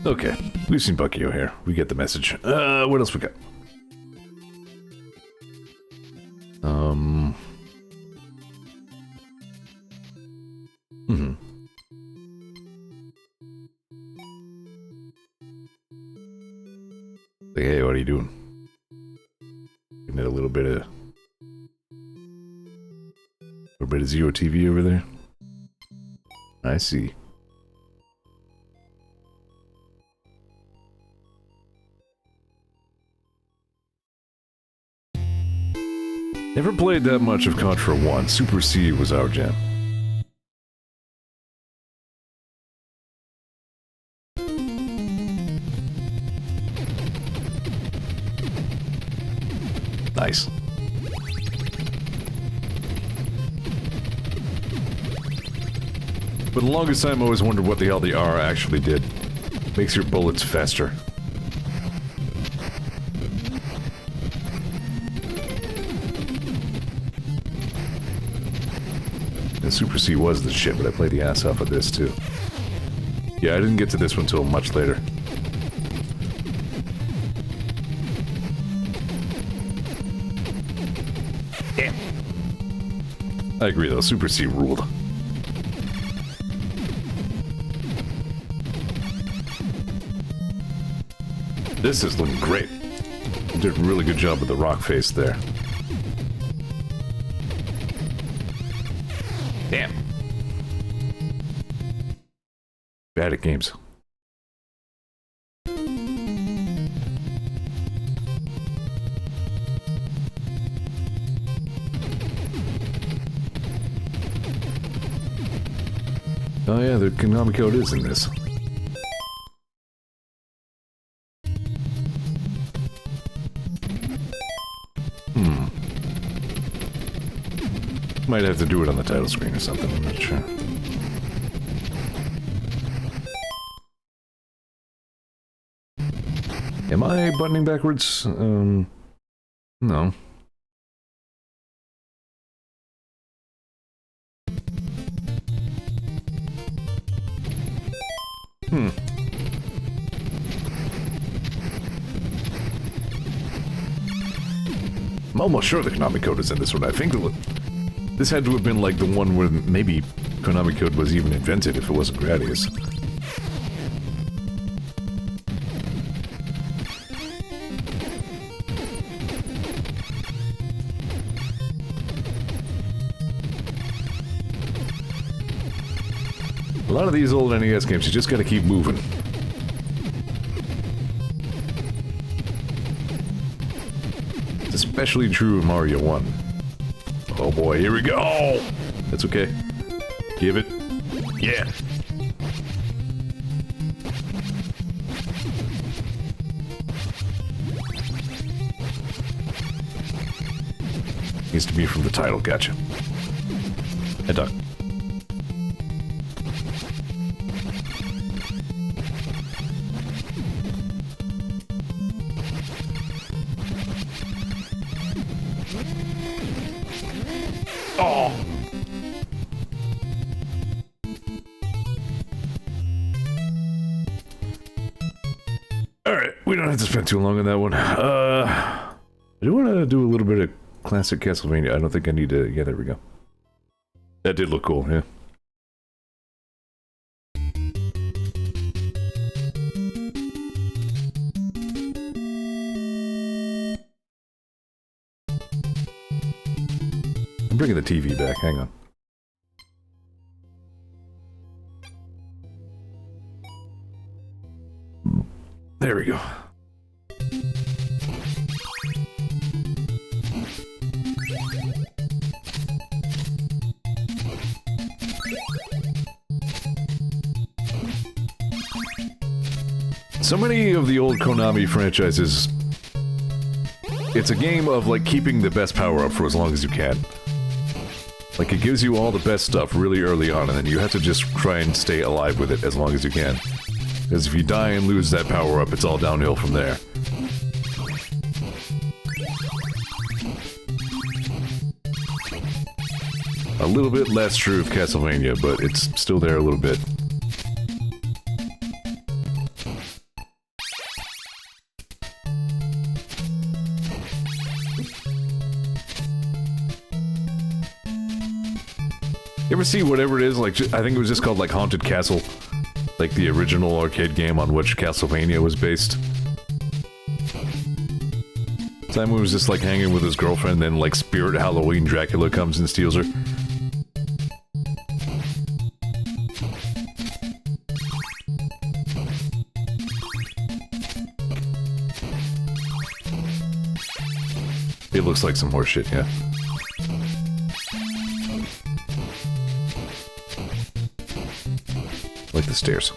Okay, we've seen Bucky here. We get the message. What else we got? Like, hey, what are you doing? Getting a little bit of Zeor TV over there. I see. Never played that much of Contra 1. Super C was our jam. Nice. For the longest time, I always wondered what the hell the R actually did. Makes your bullets faster. And Super C was the shit, but I played the ass off of this too. Yeah, I didn't get to this one until much later. Damn. I agree though, Super C ruled. This is looking great. Did a really good job with the rock face there. Damn. Bad at games. Oh yeah, the Konami code is in this. Might have to do it on the title screen or something, I'm not sure. Am I buttoning backwards? No. I'm almost sure the Konami code is in this one. I think this had to have been like the one where maybe Konami code was even invented if it wasn't Gradius. A lot of these old NES games, you just gotta keep moving. It's especially true in Mario 1. Oh boy, here we go! That's okay. Give it. Yeah! Needs to be from the title, gotcha. Head duck. Oh! Alright, we don't have to spend too long on that one. I do want to do a little bit of classic Castlevania. I don't think I need to... Yeah, there we go. That did look cool, yeah. I'm bringing the TV back, hang on. There we go. So many of the old Konami franchises, it's a game of like keeping the best power up for as long as you can. Like, it gives you all the best stuff really early on, and then you have to just try and stay alive with it as long as you can. Because if you die and lose that power-up, it's all downhill from there. A little bit less true of Castlevania, but it's still there a little bit. You ever see whatever it is, like, I think it was just called, like, Haunted Castle? Like the original arcade game on which Castlevania was based? Simon was just, like, hanging with his girlfriend, then, like, Spirit Halloween Dracula comes and steals her. It looks like some horse shit, yeah. Like the stairs.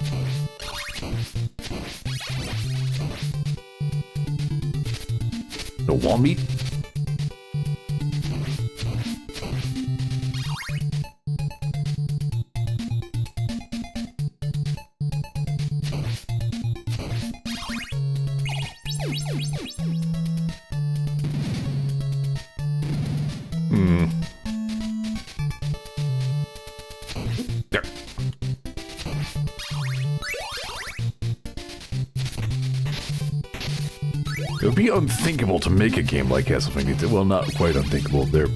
No wall meat? There. It would be unthinkable to make a game like Castlevania. Well, not quite unthinkable. They're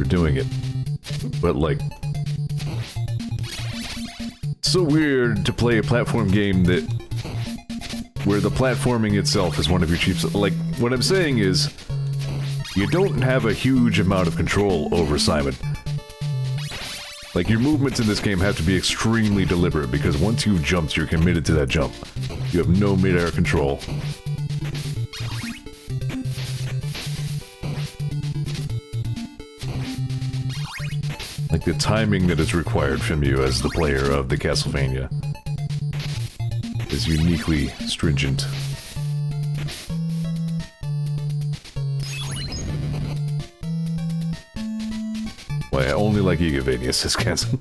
doing it. But, like... it's so weird to play a platform game that... where the platforming itself is one of your chief... like, what I'm saying is... you don't have a huge amount of control over Simon. Like, your movements in this game have to be extremely deliberate, because once you've jumped, you're committed to that jump. You have no mid-air control. Like, the timing that is required from you as the player of the Castlevania is uniquely stringent. Why, I only like Igavania, says Kansen.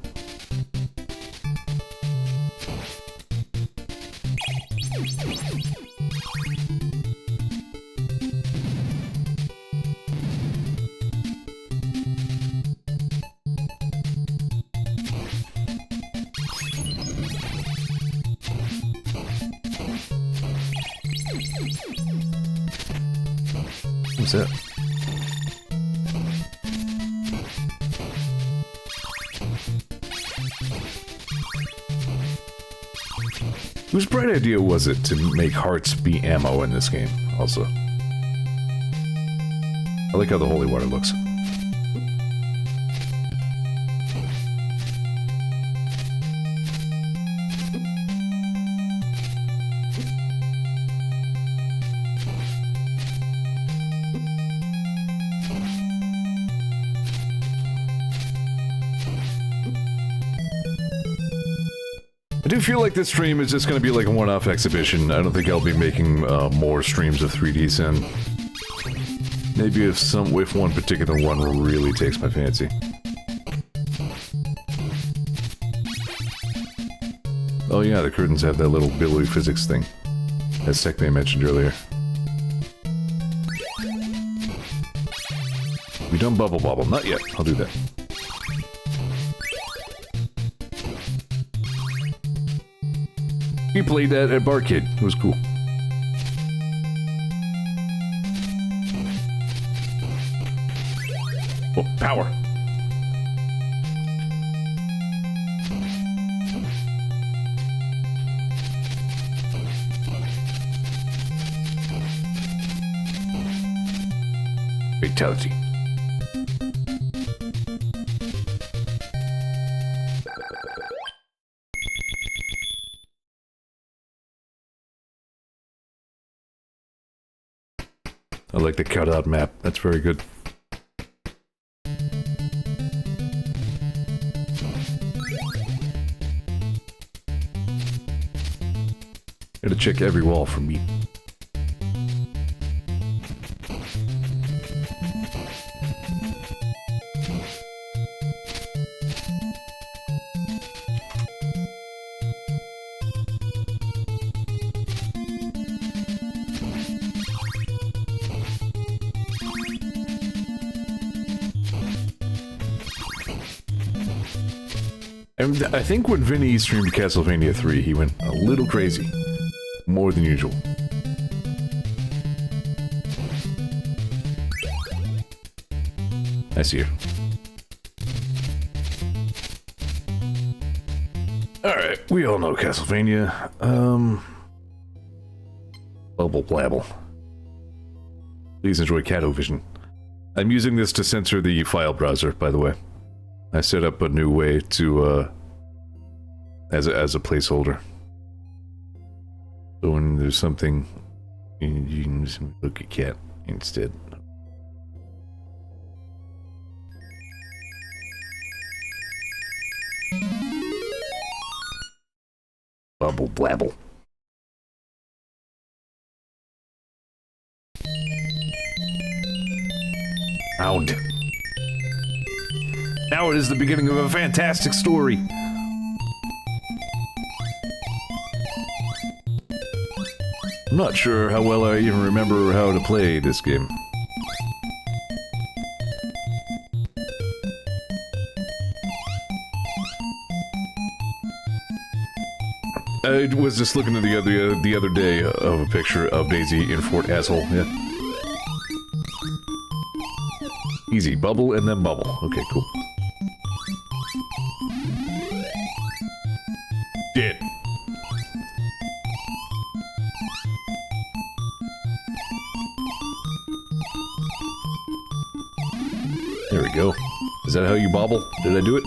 What's that? Whose bright idea was it to make hearts be ammo in this game, also? I like how the holy water looks. I do feel like this stream is just going to be like a one-off exhibition. I don't think I'll be making more streams of 3D Sin. Maybe if one particular one really takes my fancy. Oh yeah, the curtains have that little billowy physics thing, as Sekme mentioned earlier. We done Bubble Bobble? Not yet. I'll do that. We played that at Barcade. It was cool. Oh, power. Fatality. I like the cutout map. That's very good. Gotta check every wall for meat. And I think when Vinny streamed Castlevania 3, he went a little crazy. More than usual. I see her. Alright, we all know Castlevania. Bubble blabble. Please enjoy Catovision. I'm using this to censor the file browser, by the way. I set up a new way to, as a placeholder. So when there's something, you can just look at cat instead. Bubble blabble. Hound. Now it is the beginning of a fantastic story. I'm not sure how well I even remember how to play this game. I was just looking at the other day of a picture of Daisy in Fort Asshole. Yeah. Easy, bubble and then bubble. Okay, cool. Dead. There we go. Is that how you bobble? Did I do it?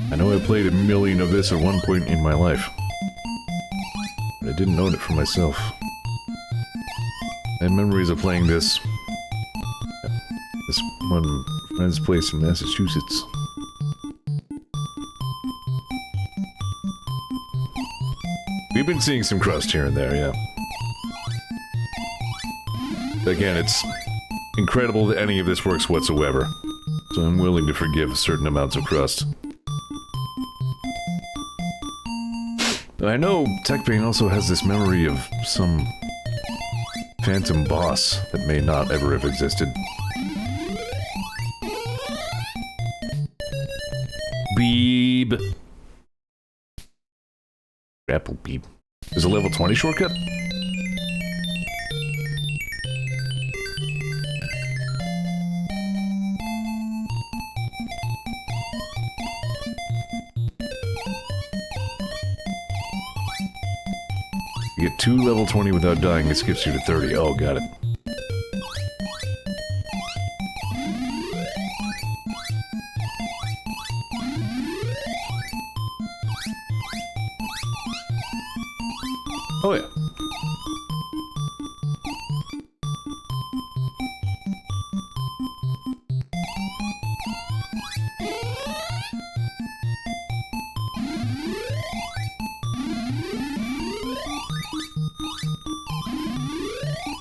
I know I played a million of this at one point in my life, but I didn't own it for myself. I have memories of playing this at this one friend's place in Massachusetts. We've been seeing some crust here and there, yeah. Again, it's incredible that any of this works whatsoever, so I'm willing to forgive certain amounts of crust. I know TechPain also has this memory of some phantom boss that may not ever have existed. Beeb. Grapple beeb. There's a level 20 shortcut? You get 2 level 20 without dying, it skips you to 30. Oh, got it. Oh, yeah.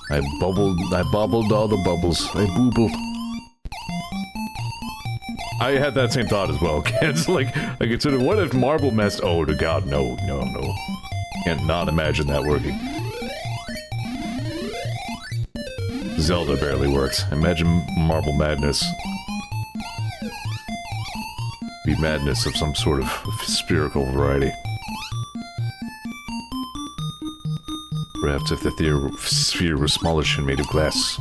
I bobbled all the bubbles. I boobled. I had that same thought as well. It's like, I considered, what if marble messed? Oh, to God, no, no, no. Can't not imagine that working. Zelda barely works. Imagine Marble Madness. Be madness of some sort of spherical variety. Perhaps if the sphere was smallish and made of glass.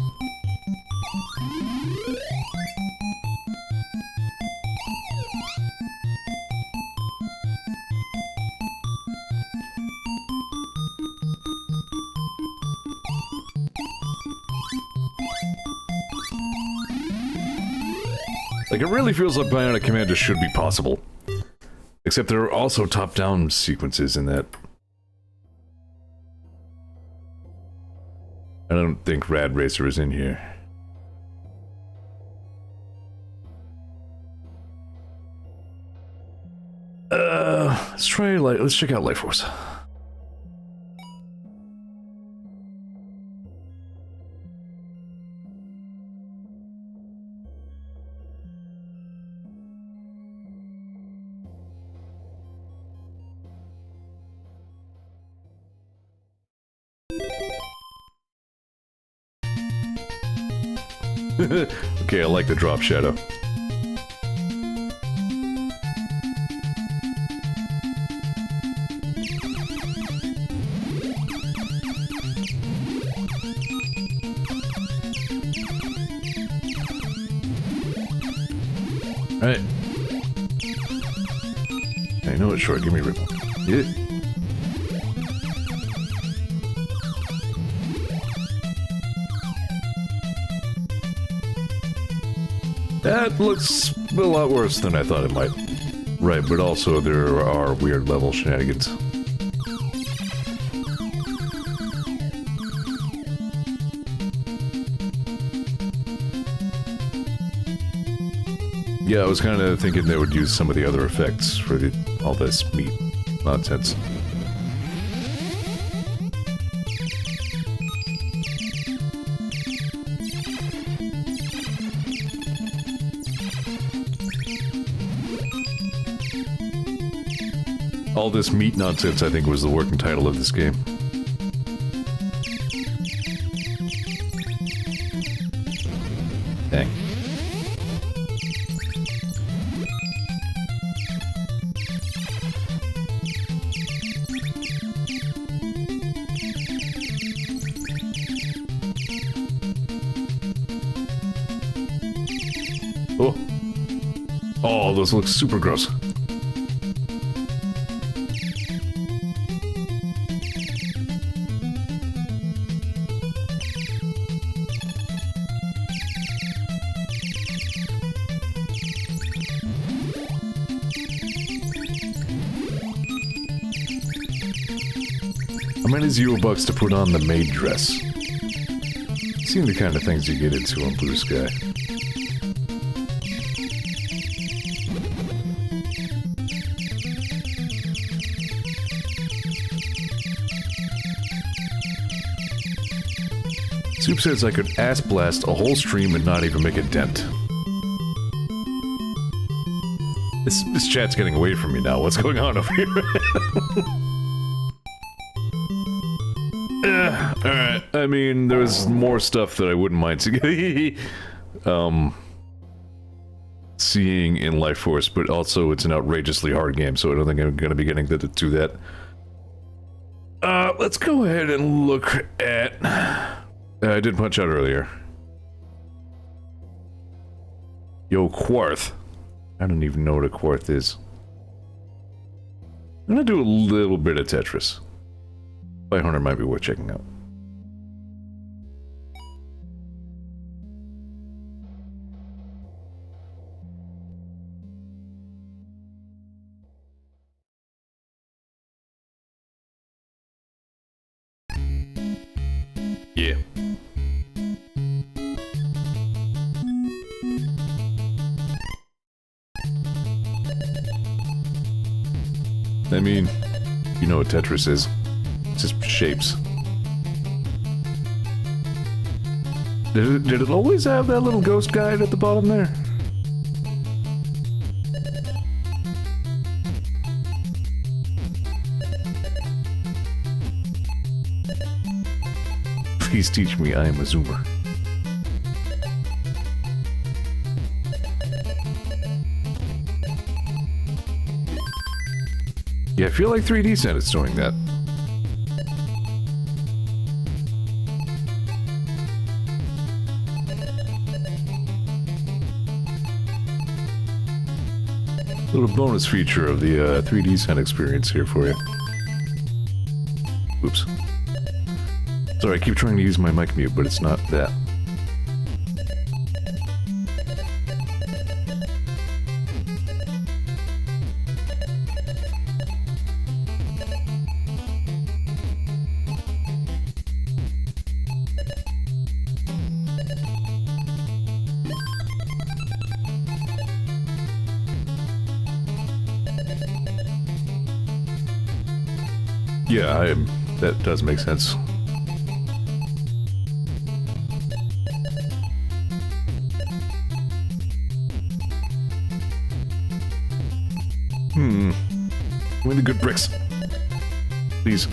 Like, it really feels like Bionic Commando should be possible. Except there are also top-down sequences in that. I don't think Rad Racer is in here. Let's check out Life Force. Okay, I like the drop shadow. Alright. I know it's short, give me a ripple. Yeah. That looks a lot worse than I thought it might. Right, but also there are weird level shenanigans. Yeah, I was kind of thinking they would use some of the other effects for all this meat nonsense. All this meat nonsense, I think, was the working title of this game. Dang. Oh. Oh, those look super gross. How many $0 to put on the maid dress? Seem the kind of things you get into on Blue Sky. Soup says I could ass blast a whole stream and not even make a dent. This chat's getting away from me now. What's going on over here? Alright, I mean, there's more stuff that I wouldn't mind seeing in Life Force, but also it's an outrageously hard game, so I don't think I'm going to be getting to do that. Let's go ahead and look at... I did punch out earlier. Yo, Quarth. I don't even know what a Quarth is. I'm gonna do a little bit of Tetris. 500 might be worth checking out. Yeah. I mean, you know what Tetris is. It's just shapes. Did it always have that little ghost guide at the bottom there? Please teach me, I am a zoomer. Yeah, I feel like 3D Senate is doing that. Little bonus feature of the 3D Senate experience here for you. Oops. Sorry, I keep trying to use my mic mute, but it's not that. Yeah, that does make sense. Give me the good bricks. Please.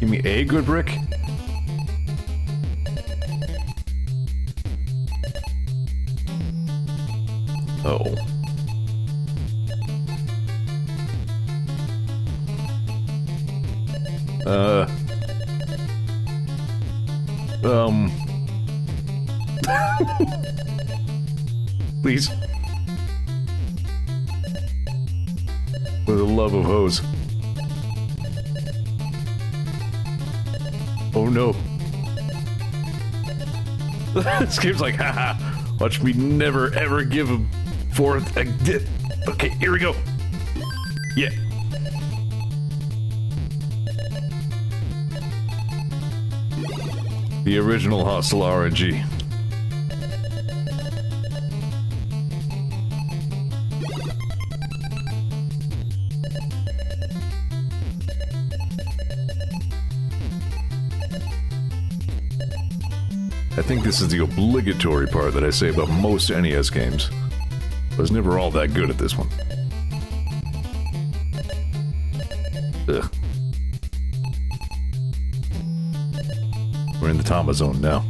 Give me a good brick? Oh. Please. For the love of hose. Oh no. This game's like, haha. Watch me never ever give him fourth. Okay, here we go. Yeah. The original hostile RNG. I think this is the obligatory part that I say about most NES games. I was never all that good at this one. Ugh. We're in the Tama zone now.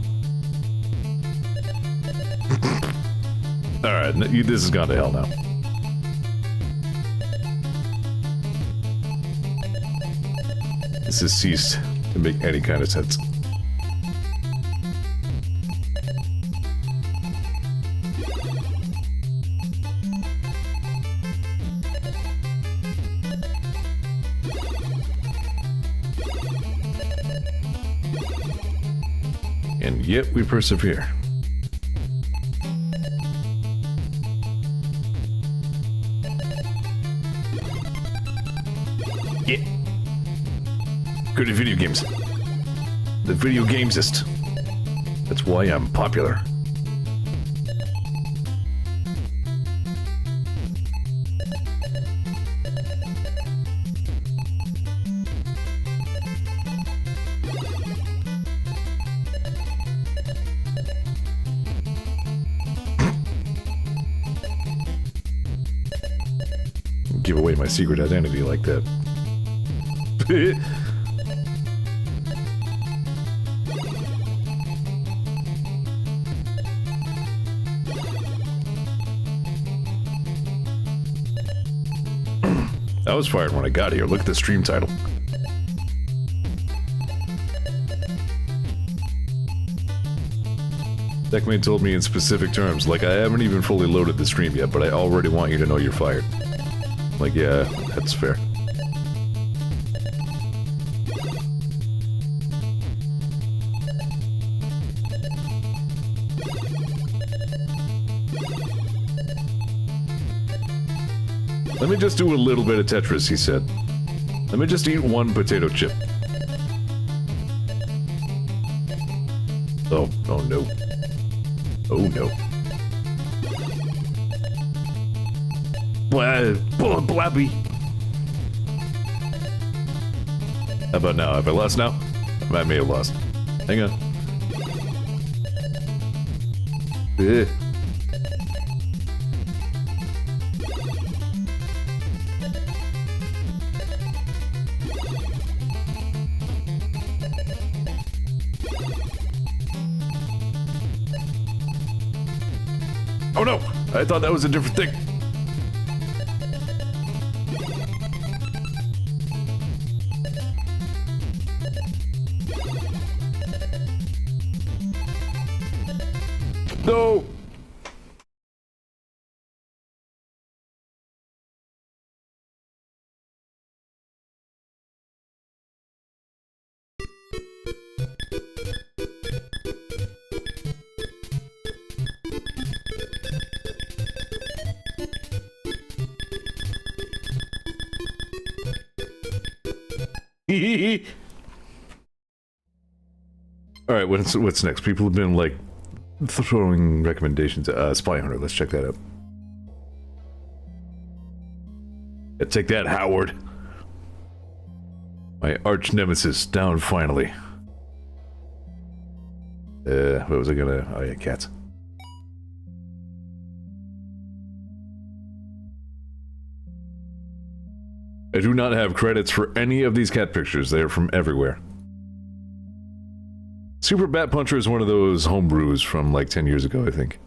Alright, this has gone to hell now. This has ceased to make any kind of sense. And yet we persevere. Yeah. Good at video games. The video gamesist. That's why I'm popular. Give away my secret identity like that. I was fired when I got here. Look at the stream title. Deckman told me in specific terms, like, I haven't even fully loaded the stream yet, but I already want you to know you're fired. Like, yeah, that's fair. Let me just do a little bit of Tetris, he said. Let me just eat one potato chip. Oh no. Oh no. Blabby. How about now? Have I lost now? I may have lost. Hang on. Ugh. Oh no! I thought that was a different thing. No! All right, what's next? People have been like throwing recommendations. Spy Hunter. Let's check that out. Yeah, take that, Howard. My arch nemesis down finally. What was I gonna? Oh yeah, cats. I do not have credits for any of these cat pictures. They are from everywhere. Super Bat Puncher is one of those homebrews from like 10 years ago, I think.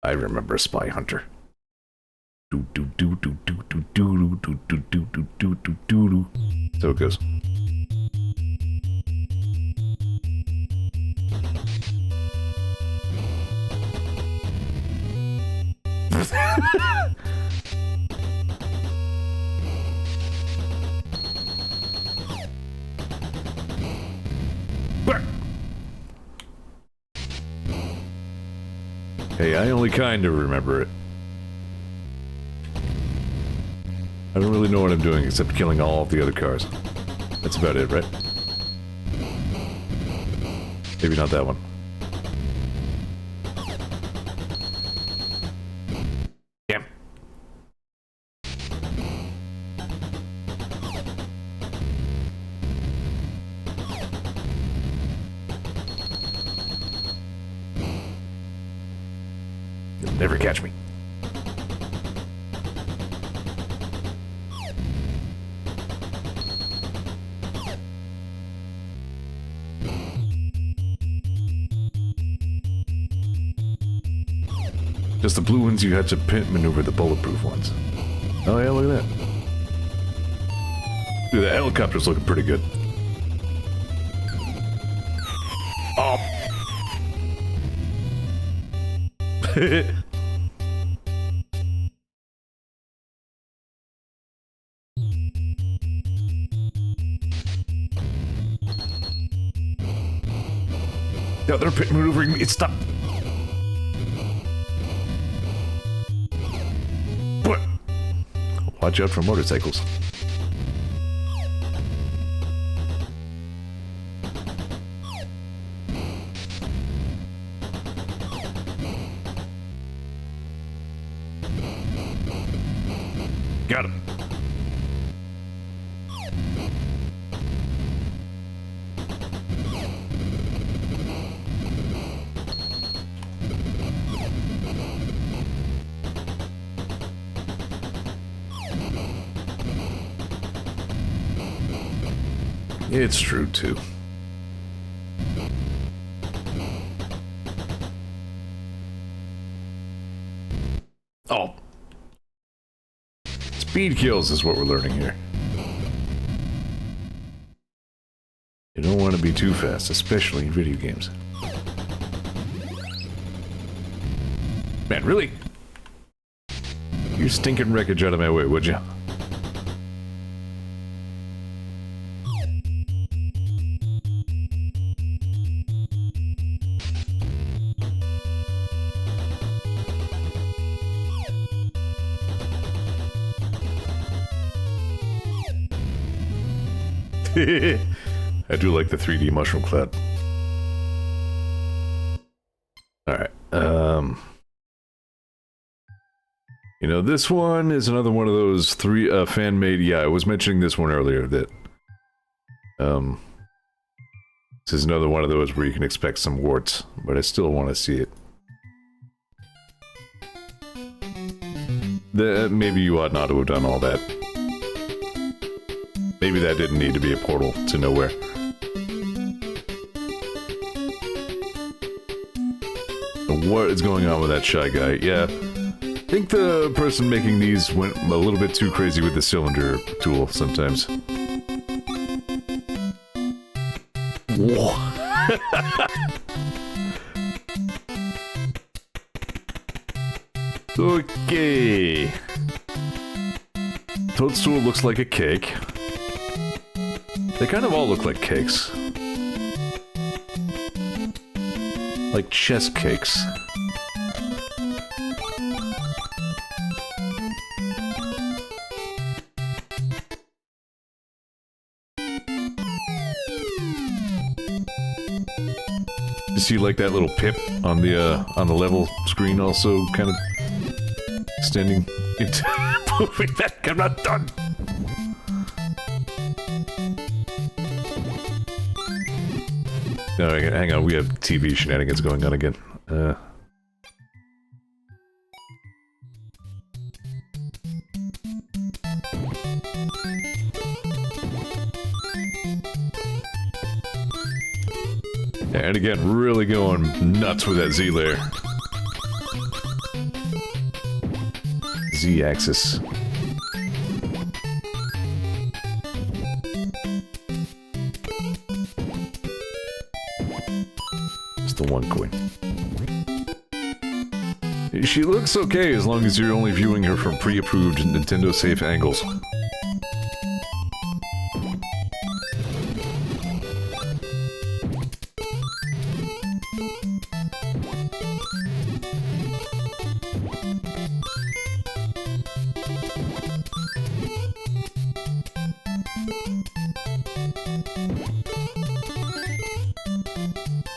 I remember Spy Hunter. So it goes. Hey, I only kind of remember it. I don't really know what I'm doing except killing all of the other cars. That's about it, right? Maybe not that one. Damn. You'll never catch me. Just the blue ones, you had to pit maneuver the bulletproof ones. Oh yeah, look at that. Dude, the helicopter's looking pretty good. Oh! No, they're pit maneuvering me. Stop! Watch out for motorcycles. Got him. It's true, too. Oh. Speed kills is what we're learning here. You don't want to be too fast, especially in video games. Man, really? You stinking wreckage out of my way, would you? I do like the 3D mushroom cloud. Alright, you know, this one is another one of those fan-made, yeah, I was mentioning this one earlier, that, this is another one of those where you can expect some warts, but I still want to see it. Maybe you ought not to have done all that. Maybe that didn't need to be a portal to nowhere. What is going on with that Shy Guy? Yeah, I think the person making these went a little bit too crazy with the cylinder tool sometimes. Whoa. Okay. Toadstool looks like a cake. They kind of all look like cakes. Like chess cakes. You see like that little pip on the level screen also kind of extending into moving back. I'm not done. No, hang on, we have TV shenanigans going on again. And again, really going nuts with that Z layer. Z-axis. Just the one coin. She looks okay as long as you're only viewing her from pre-approved Nintendo safe angles.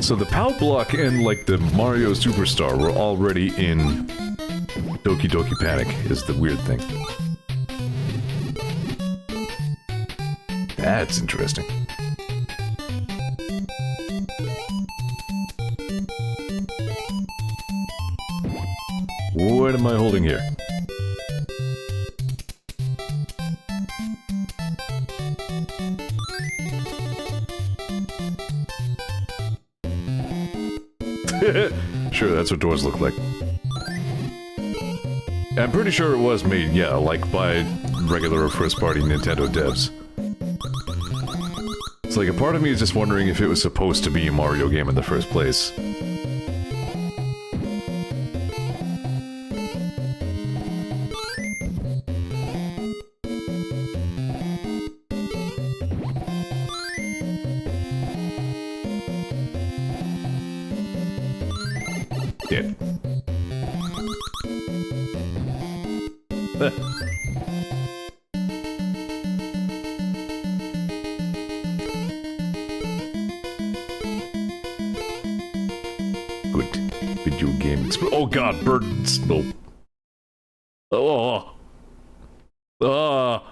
So the POW block and, like, the Mario Superstar were already in Doki Doki Panic, is the weird thing. That's interesting. What am I holding here? Sure, that's what doors look like. I'm pretty sure it was made, yeah, like by regular first-party Nintendo devs. It's like a part of me is just wondering if it was supposed to be a Mario game in the first place. Dead. Good video game. Oh god, birds. No. Oh. Ah.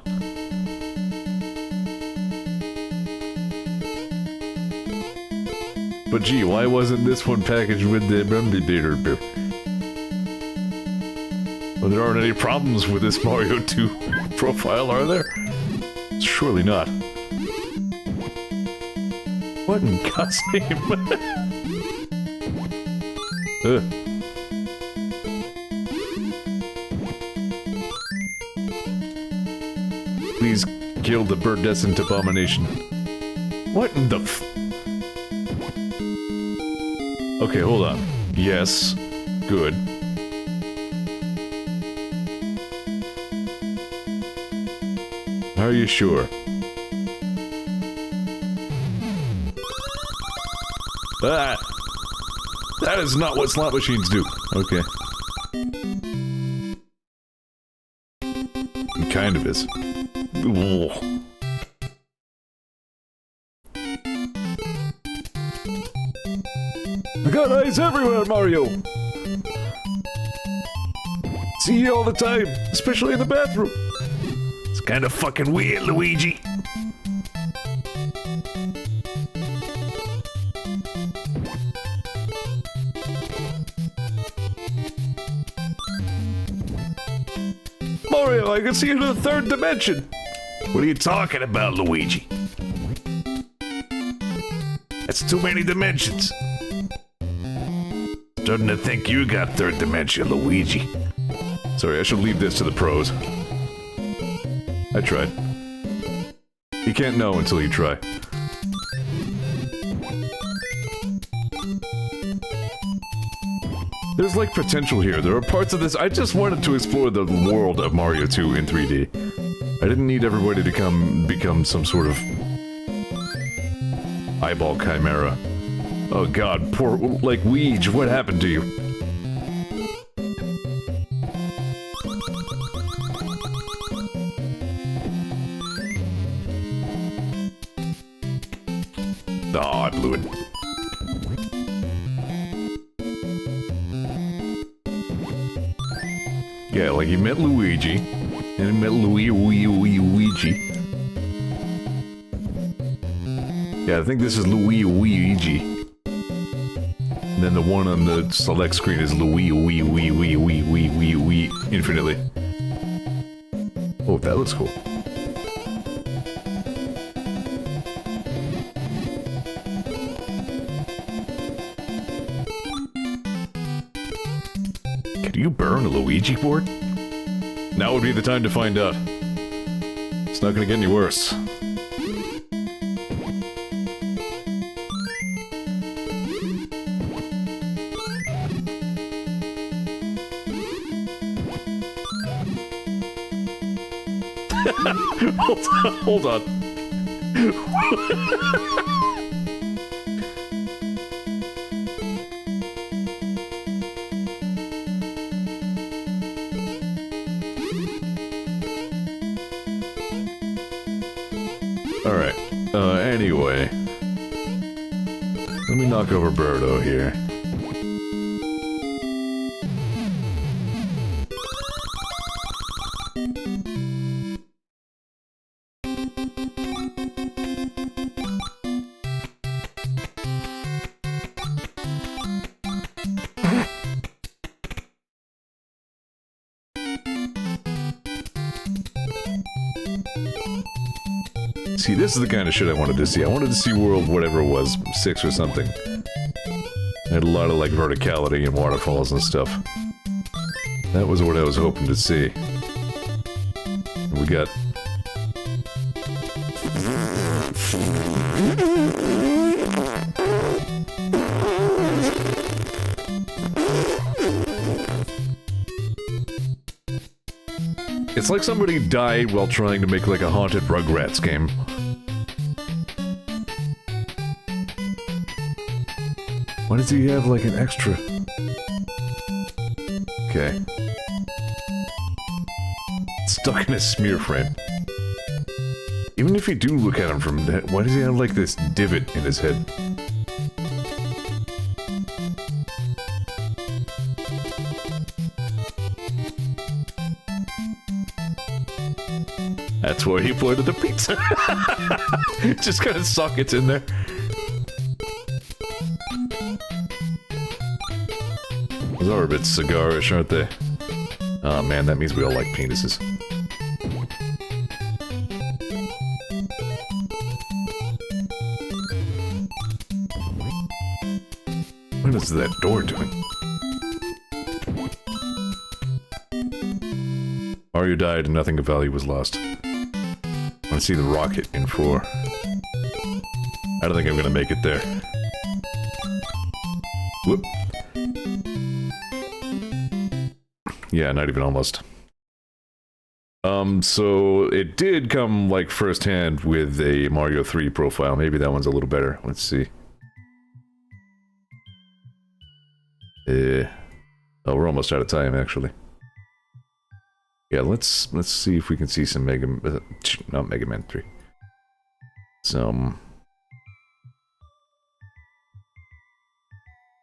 But gee, why wasn't this one packaged with the Bremby beer? Well, there aren't any problems with this Mario 2 profile, are there? Surely not. What in God's name? Please kill the birdescent abomination. What in the f- Okay, hold on. Yes. Good. Are you sure? Ah! That is not what slot machines do. Okay. It kind of is. Ugh. I got eyes everywhere, Mario! See you all the time, especially in the bathroom. It's kind of fucking weird, Luigi. Mario, I can see you in the third dimension. What are you talking about, Luigi? That's too many dimensions. Starting to think you got third dimension, Luigi. Sorry, I should leave this to the pros. I tried. You can't know until you try. There's like potential here. There are parts of this. I just wanted to explore the world of Mario 2 in 3D. I didn't need everybody to become some sort of eyeball chimera. Oh god, poor, like, Weege, what happened to you? Oh, I blew it. Yeah, like he met Luigi, and he met Luigi. Yeah, I think this is Luigi. And then the one on the select screen is Luigi infinitely. Oh, that looks cool. Can you burn a Luigi board? Now would be the time to find out. It's not gonna get any worse. Hold on. Alright, anyway. Let me knock over Birdo here. See, this is the kind of shit I wanted to see. I wanted to see World whatever it was, 6 or something. It had a lot of, like, verticality and waterfalls and stuff. That was what I was hoping to see. We got... It's like somebody died while trying to make, like, a haunted Rugrats game. Why does he have, like, an extra? Okay. Stuck in a smear frame. Even if you do look at him from that, why does he have, like, this divot in his head? That's where he pointed the pizza. Just kind of sockets in there. Those are a bit cigarish, aren't they? Oh man, that means we all like penises. What is that door doing? Mario died and nothing of value was lost. I want to see the rocket in 4. I don't think I'm gonna make it there. Whoop. Yeah, not even almost. So it did come, like, first-hand with a Mario 3 profile. Maybe that one's a little better. Let's see. Oh, we're almost out of time, actually. Yeah, let's see if we can see some not Mega Man 3. Some...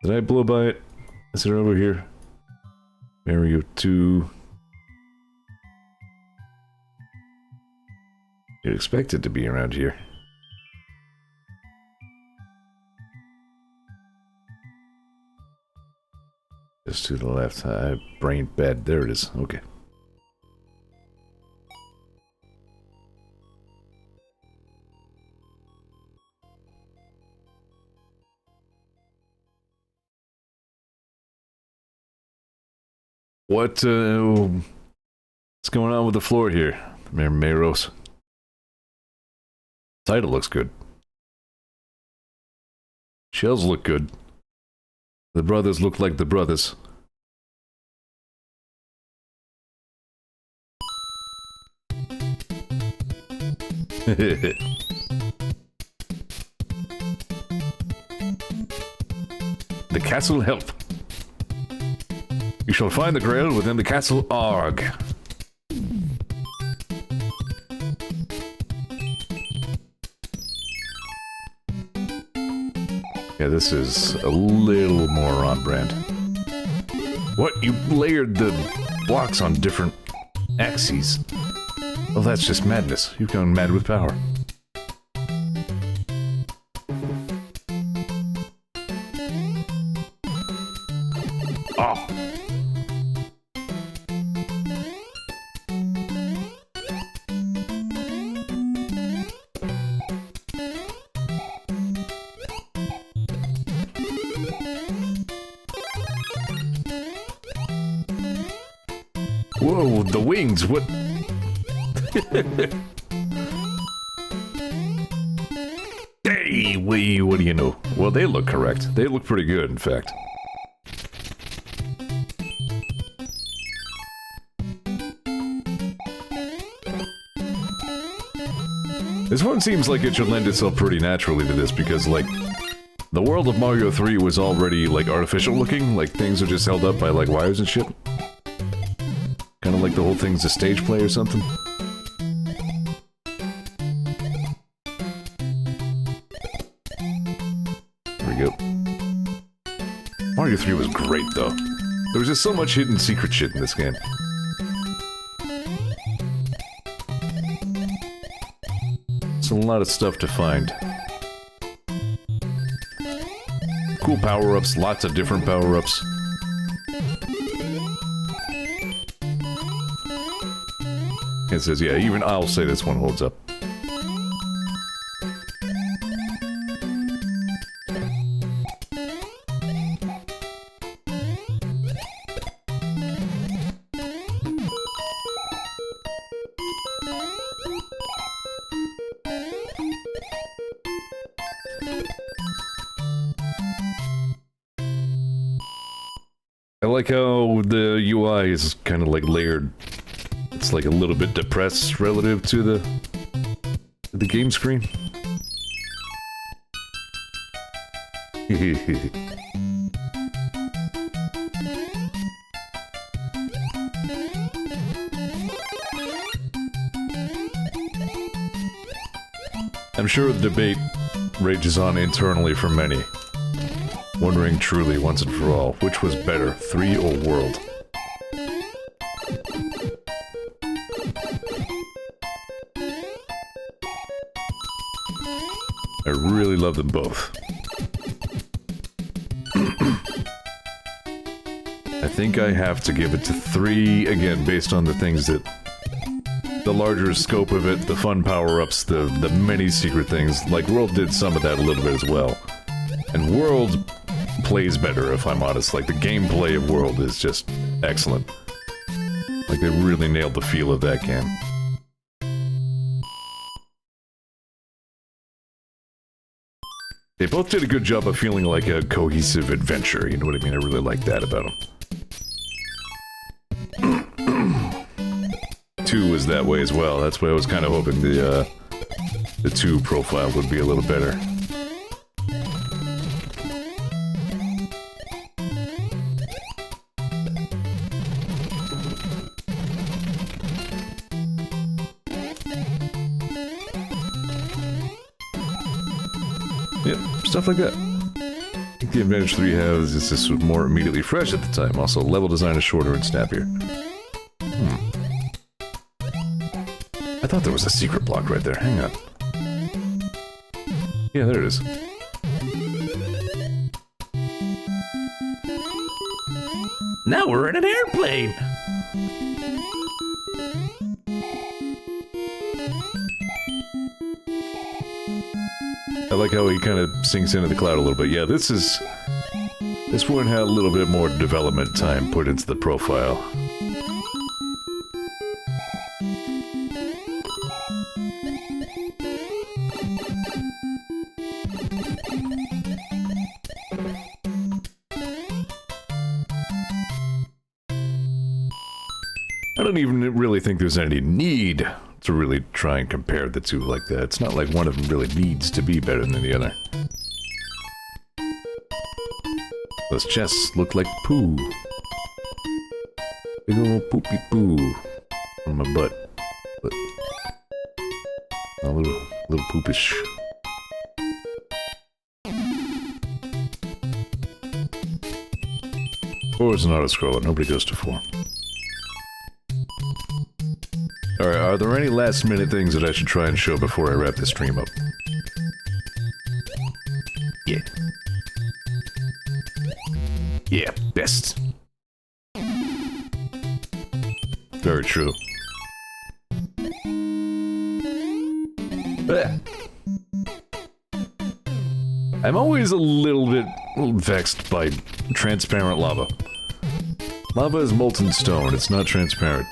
Did I blow by it? Is it over here? Mario 2... You'd expect it to be around here. Just to the left. Brain bad. There it is. Okay. What's going on with the floor here, Meros? Title looks good. Shells look good. The brothers look like the brothers. The castle help. You shall find the grail within the castle Arg. Yeah, this is a little more on brand. What? You layered the blocks on different axes. Well, that's just madness. You've gone mad with power. Oh! Whoa, the wings, what? Hey, what do you know? Well, they look correct. They look pretty good, in fact. This one seems like it should lend itself pretty naturally to this, because, like, the world of Mario 3 was already, like, artificial looking, like, things are just held up by, like, wires and shit. Kind of like the whole thing's a stage play or something. There we go. Mario 3 was great, though. There was just so much hidden secret shit in this game. It's a lot of stuff to find. Cool power-ups, lots of different power-ups. It says, yeah, even I'll say this one holds up. I like how the UI is kind of like layered. It's like a little bit depressed relative to the game screen. I'm sure the debate rages on internally for many, wondering truly once and for all, which was better, 3 or World? I really love them both. I think I have to give it to 3, again, based on the things that... the larger scope of it, the fun power-ups, the many secret things. Like, World did some of that a little bit as well. And World plays better, if I'm honest. Like, the gameplay of World is just excellent. Like, they really nailed the feel of that game. They both did a good job of feeling like a cohesive adventure, you know what I mean? I really like that about them. 2 was that way as well. That's why I was kind of hoping the 2 profile would be a little better. Yep, stuff like that. I think the advantage 3 has is this was more immediately fresh at the time. Also, level design is shorter and snappier. I thought there was a secret block right there. Hang on. Yeah, there it is. Now we're in an airplane! I like how he kind of sinks into the cloud a little bit. Yeah, this one had a little bit more development time put into the profile. I don't even really think there's any need to really try and compare the two like that. It's not like one of them really needs to be better than the other. Those chests look like poo. Big old poopy poo on my butt. But a little poopish. Or it's an auto-scroller. Nobody goes to 4. Alright, are there any last-minute things that I should try and show before I wrap this stream up? Yeah. Yeah, best. Very true. I'm always a little bit vexed by transparent lava. Lava is molten stone, it's not transparent.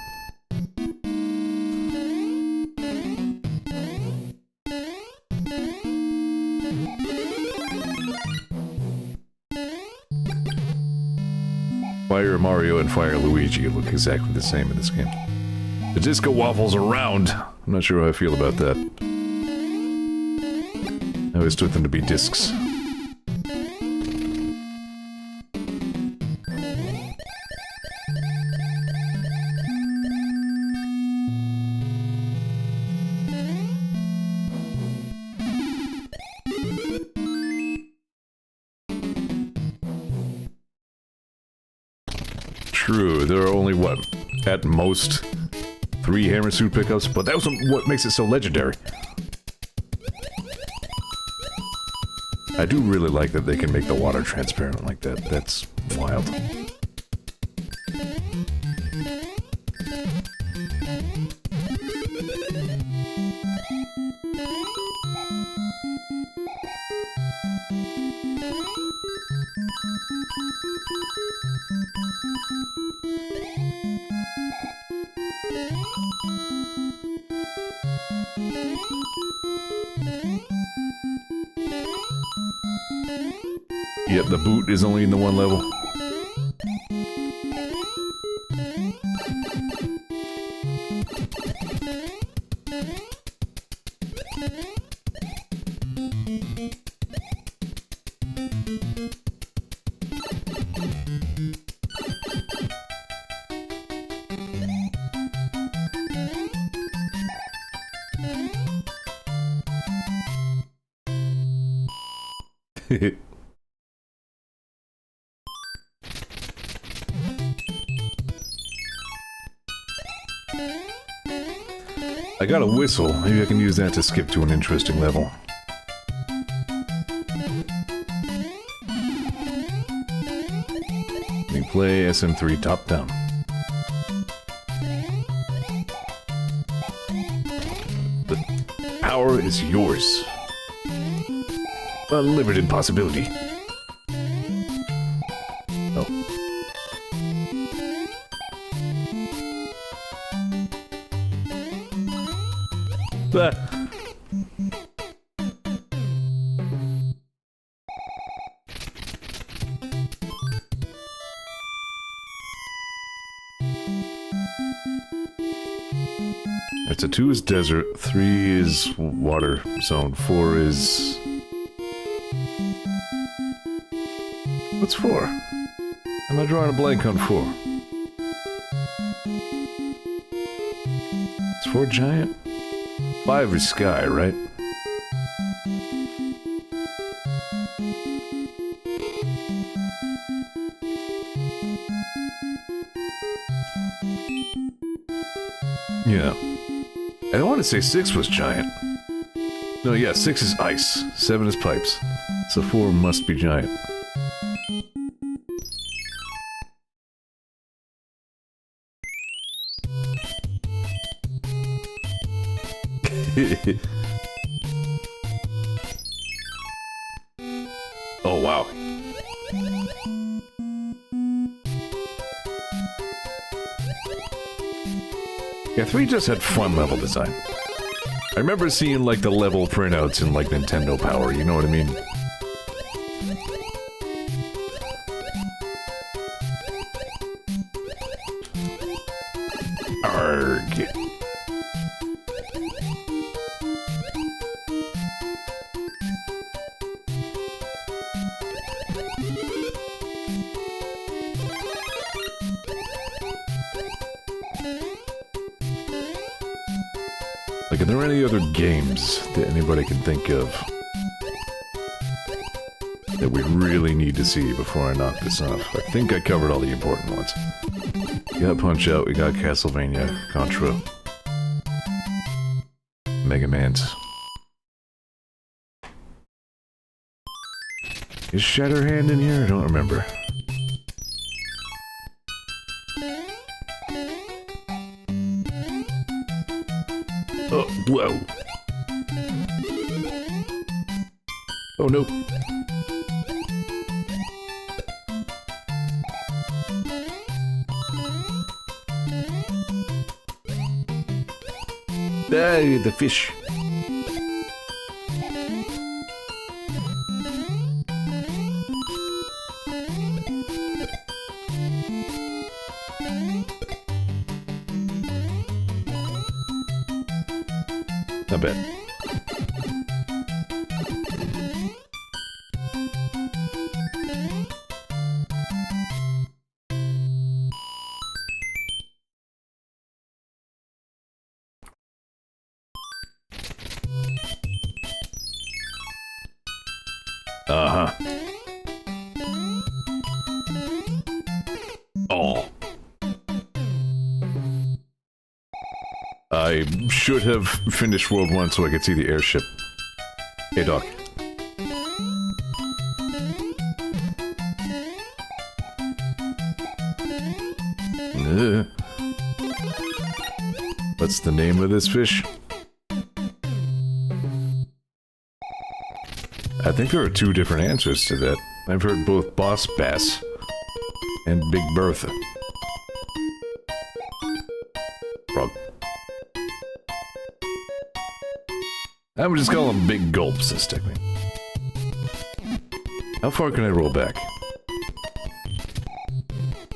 Fire Mario and Fire Luigi look exactly the same in this game. The disco waffles around. I'm not sure how I feel about that. I always took them to be discs. True, there are only, what, at most 3 hammer suit pickups, but that was what makes it so legendary. I do really like that they can make the water transparent like that. That's wild. Yep, the boot is only in the one level. I got a whistle. Maybe I can use that to skip to an interesting level. We play SM3 top down. The power is yours. A limited possibility. Oh. Ah. It's a 2 is desert, 3 is water zone, 4 is... What's 4? Am I drawing a blank on 4? Is 4 giant? 5 is sky, right? Yeah. I want to say 6 was giant. No, yeah, 6 is ice, 7 is pipes. So 4 must be giant. Oh, wow. Yeah, 3 just had fun level design. I remember seeing, like, the level printouts in, like, Nintendo Power, you know what I mean? Arg. Like, are there any other games that anybody can think of that we really need to see before I knock this off? I think I covered all the important ones. We got Punch-Out, we got Castlevania, Contra, Mega Man's. Is Shatterhand in here? I don't remember. Oh, whoa. Oh, no. Hey, the fish. Not bad. Uh-huh. Oh. I should have finished World 1 so I could see the airship. Hey, Doc. What's the name of this fish? I think there are two different answers to that. I've heard both Boss Bass and Big Bertha. Frog. I would just call them Big Gulps this technique. How far can I roll back?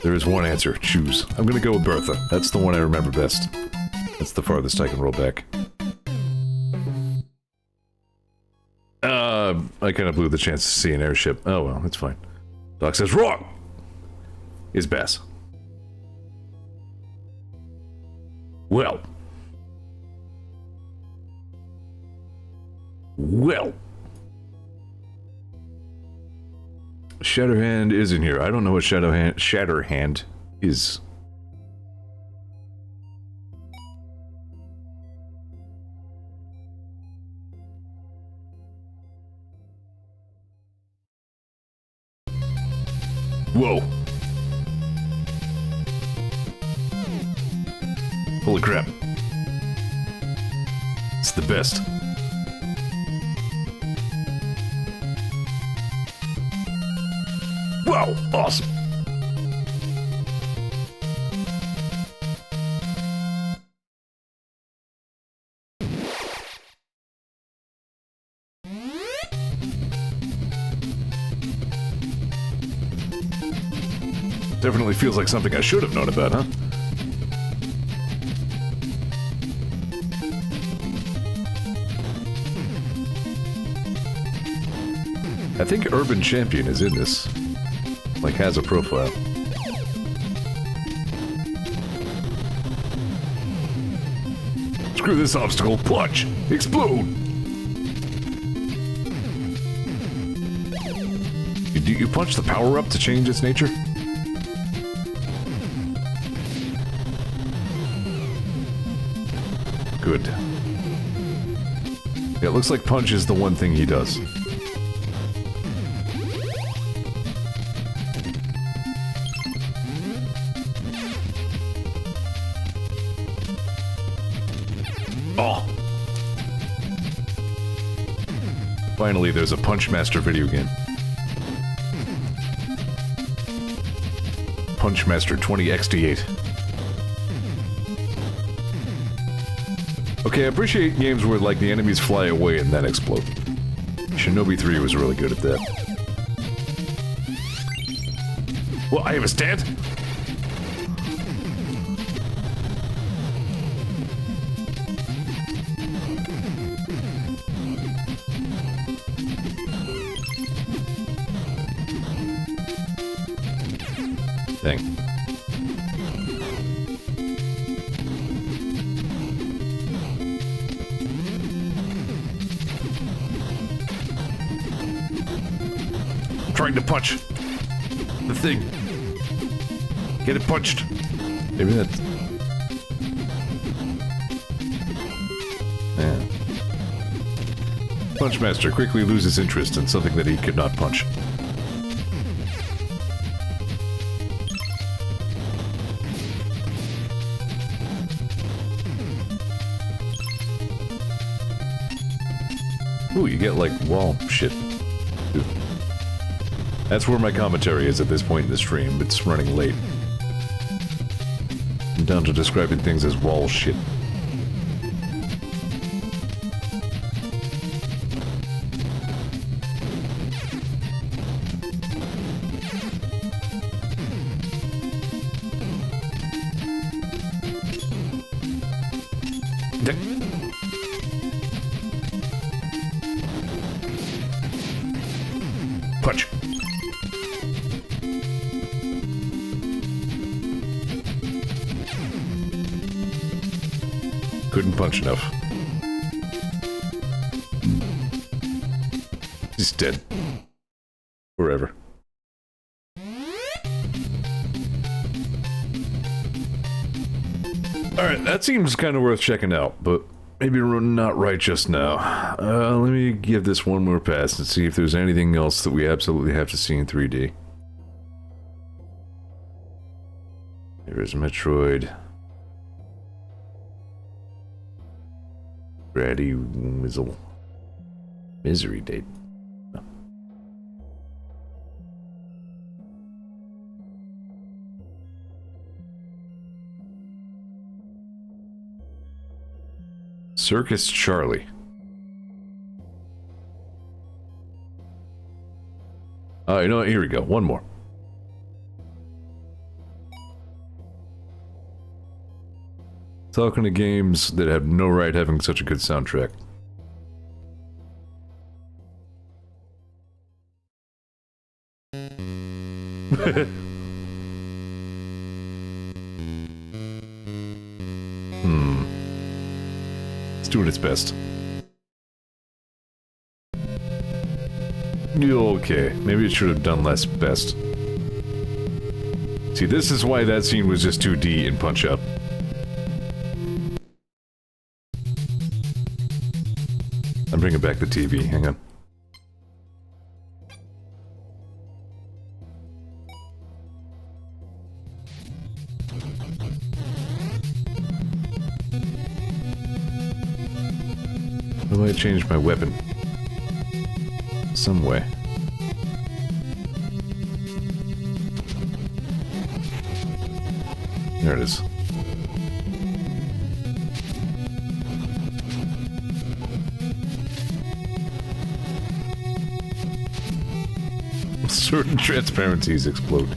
There is one answer. Choose. I'm gonna go with Bertha. That's the one I remember best. That's the farthest I can roll back. I kind of blew the chance to see an airship. Oh well, it's fine. Doc says wrong! Is Bass. Well. Well. Shatterhand is in here. I don't know what Shatterhand is. Whoa. Holy crap. It's the best. Wow, awesome. Definitely feels like something I should have known about, huh? I think Urban Champion is in this. Like, has a profile. Screw this obstacle. Punch! Explode! Do you punch the power up to change its nature? Good. Yeah, it looks like punch is the one thing he does. Oh! Finally, there's a Punch Master video game. Punch Master 20XT8. Okay, I appreciate games where, like, the enemies fly away and then explode. Shinobi 3 was really good at that. Well, I have a stand? Thing. I'm trying to punch the thing. Get it punched. Maybe that's... Yeah. Punch Master quickly loses interest in something that he could not punch. Ooh, you get, like, wall shit. Dude. That's where my commentary is at this point in the stream. It's running late. I'm down to describing things as wall shit. Attack. Punch. Couldn't punch enough. He's dead. Forever. Alright, that seems kind of worth checking out, but maybe not right just now. Let me give this one more pass and see if there's anything else that we absolutely have to see in 3D. There's Metroid. Brady Wizzle. Misery Date. No. Circus Charlie. You know what? Here we go. One more. Talking to games that have no right having such a good soundtrack. It's doing its best. Okay, maybe it should have done less best. See, this is why that scene was just 2D in Punch-Out. I'm bringing back the TV, hang on. How do I change my weapon? Some way. There it is. Certain transparencies explode.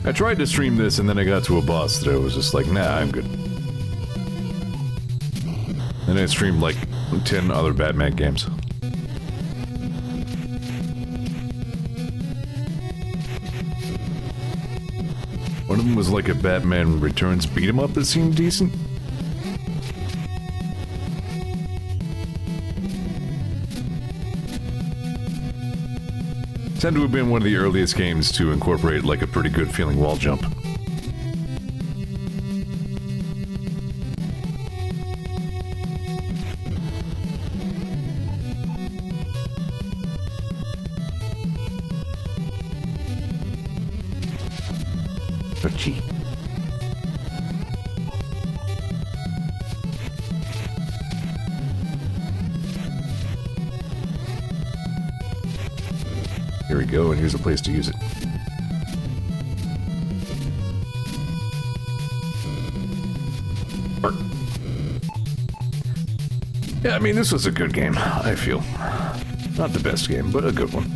I tried to stream this and then I got to a boss that I was just like, nah, I'm good. Then I streamed like 10 other Batman games. One of them was like a Batman Returns beat 'em up that seemed decent. Tend to have been one of the earliest games to incorporate like a pretty good feeling wall jump. Gee. Here we go, and here's a place to use it. Yeah, I mean, this was a good game, I feel. Not the best game, but a good one.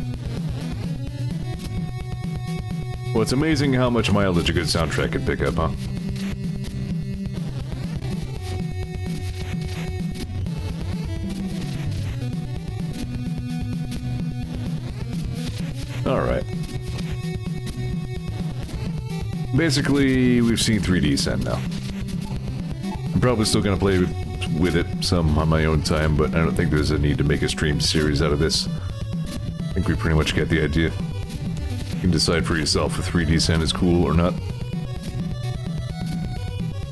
Well, it's amazing how much mileage a good soundtrack can pick up, huh? Alright. Basically, we've seen 3D Send now. I'm probably still gonna play with it some on my own time, but I don't think there's a need to make a stream series out of this. I think we pretty much get the idea. You can decide for yourself if 3D Send is cool or not.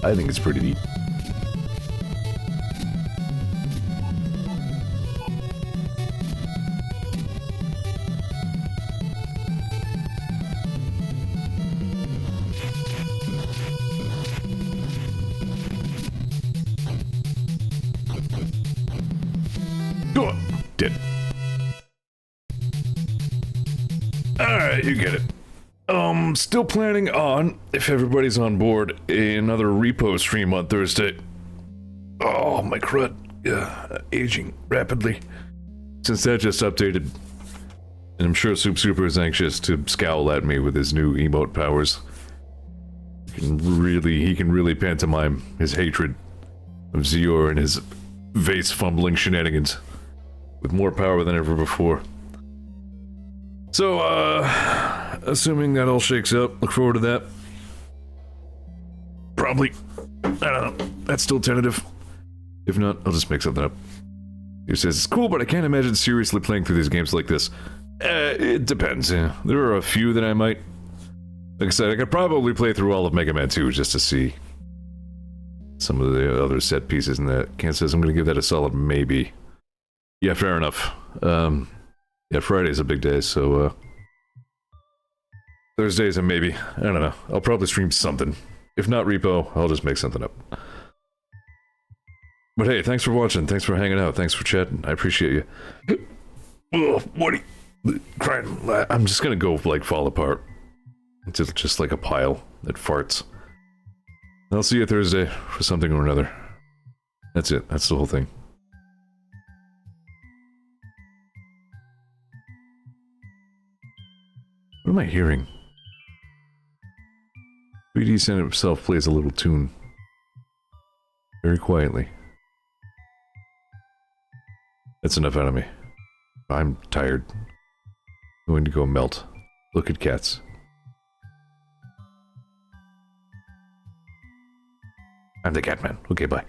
I think it's pretty neat. Dead. You get it. Still planning on, if everybody's on board, another repo stream on Thursday. Oh, my crud. Aging rapidly. Since that just updated. And I'm sure Soup Super is anxious to scowl at me with his new emote powers. He can really pantomime his hatred of Zeor and his vase fumbling shenanigans with more power than ever before. So, assuming that all shakes out, look forward to that. Probably, I don't know, that's still tentative. If not, I'll just make something up. He says, it's cool, but I can't imagine seriously playing through these games like this. It depends, yeah. There are a few that I might. Like I said, I could probably play through all of Mega Man 2 just to see some of the other set pieces in that. Kent says I'm gonna give that a solid maybe. Yeah, fair enough. Yeah, Friday's a big day, so, Thursday's a maybe. I don't know. I'll probably stream something. If not repo, I'll just make something up. But hey, thanks for watching. Thanks for hanging out. Thanks for chatting. I appreciate you. Ugh, what are you... Crying. I'm just gonna go, like, fall apart. Until just like a pile that farts. I'll see you Thursday for something or another. That's it. That's the whole thing. What am I hearing? 3D Center himself plays a little tune. Very quietly. That's enough out of me. I'm tired. I'm going to go melt. Look at cats. I'm the Catman. Okay, bye.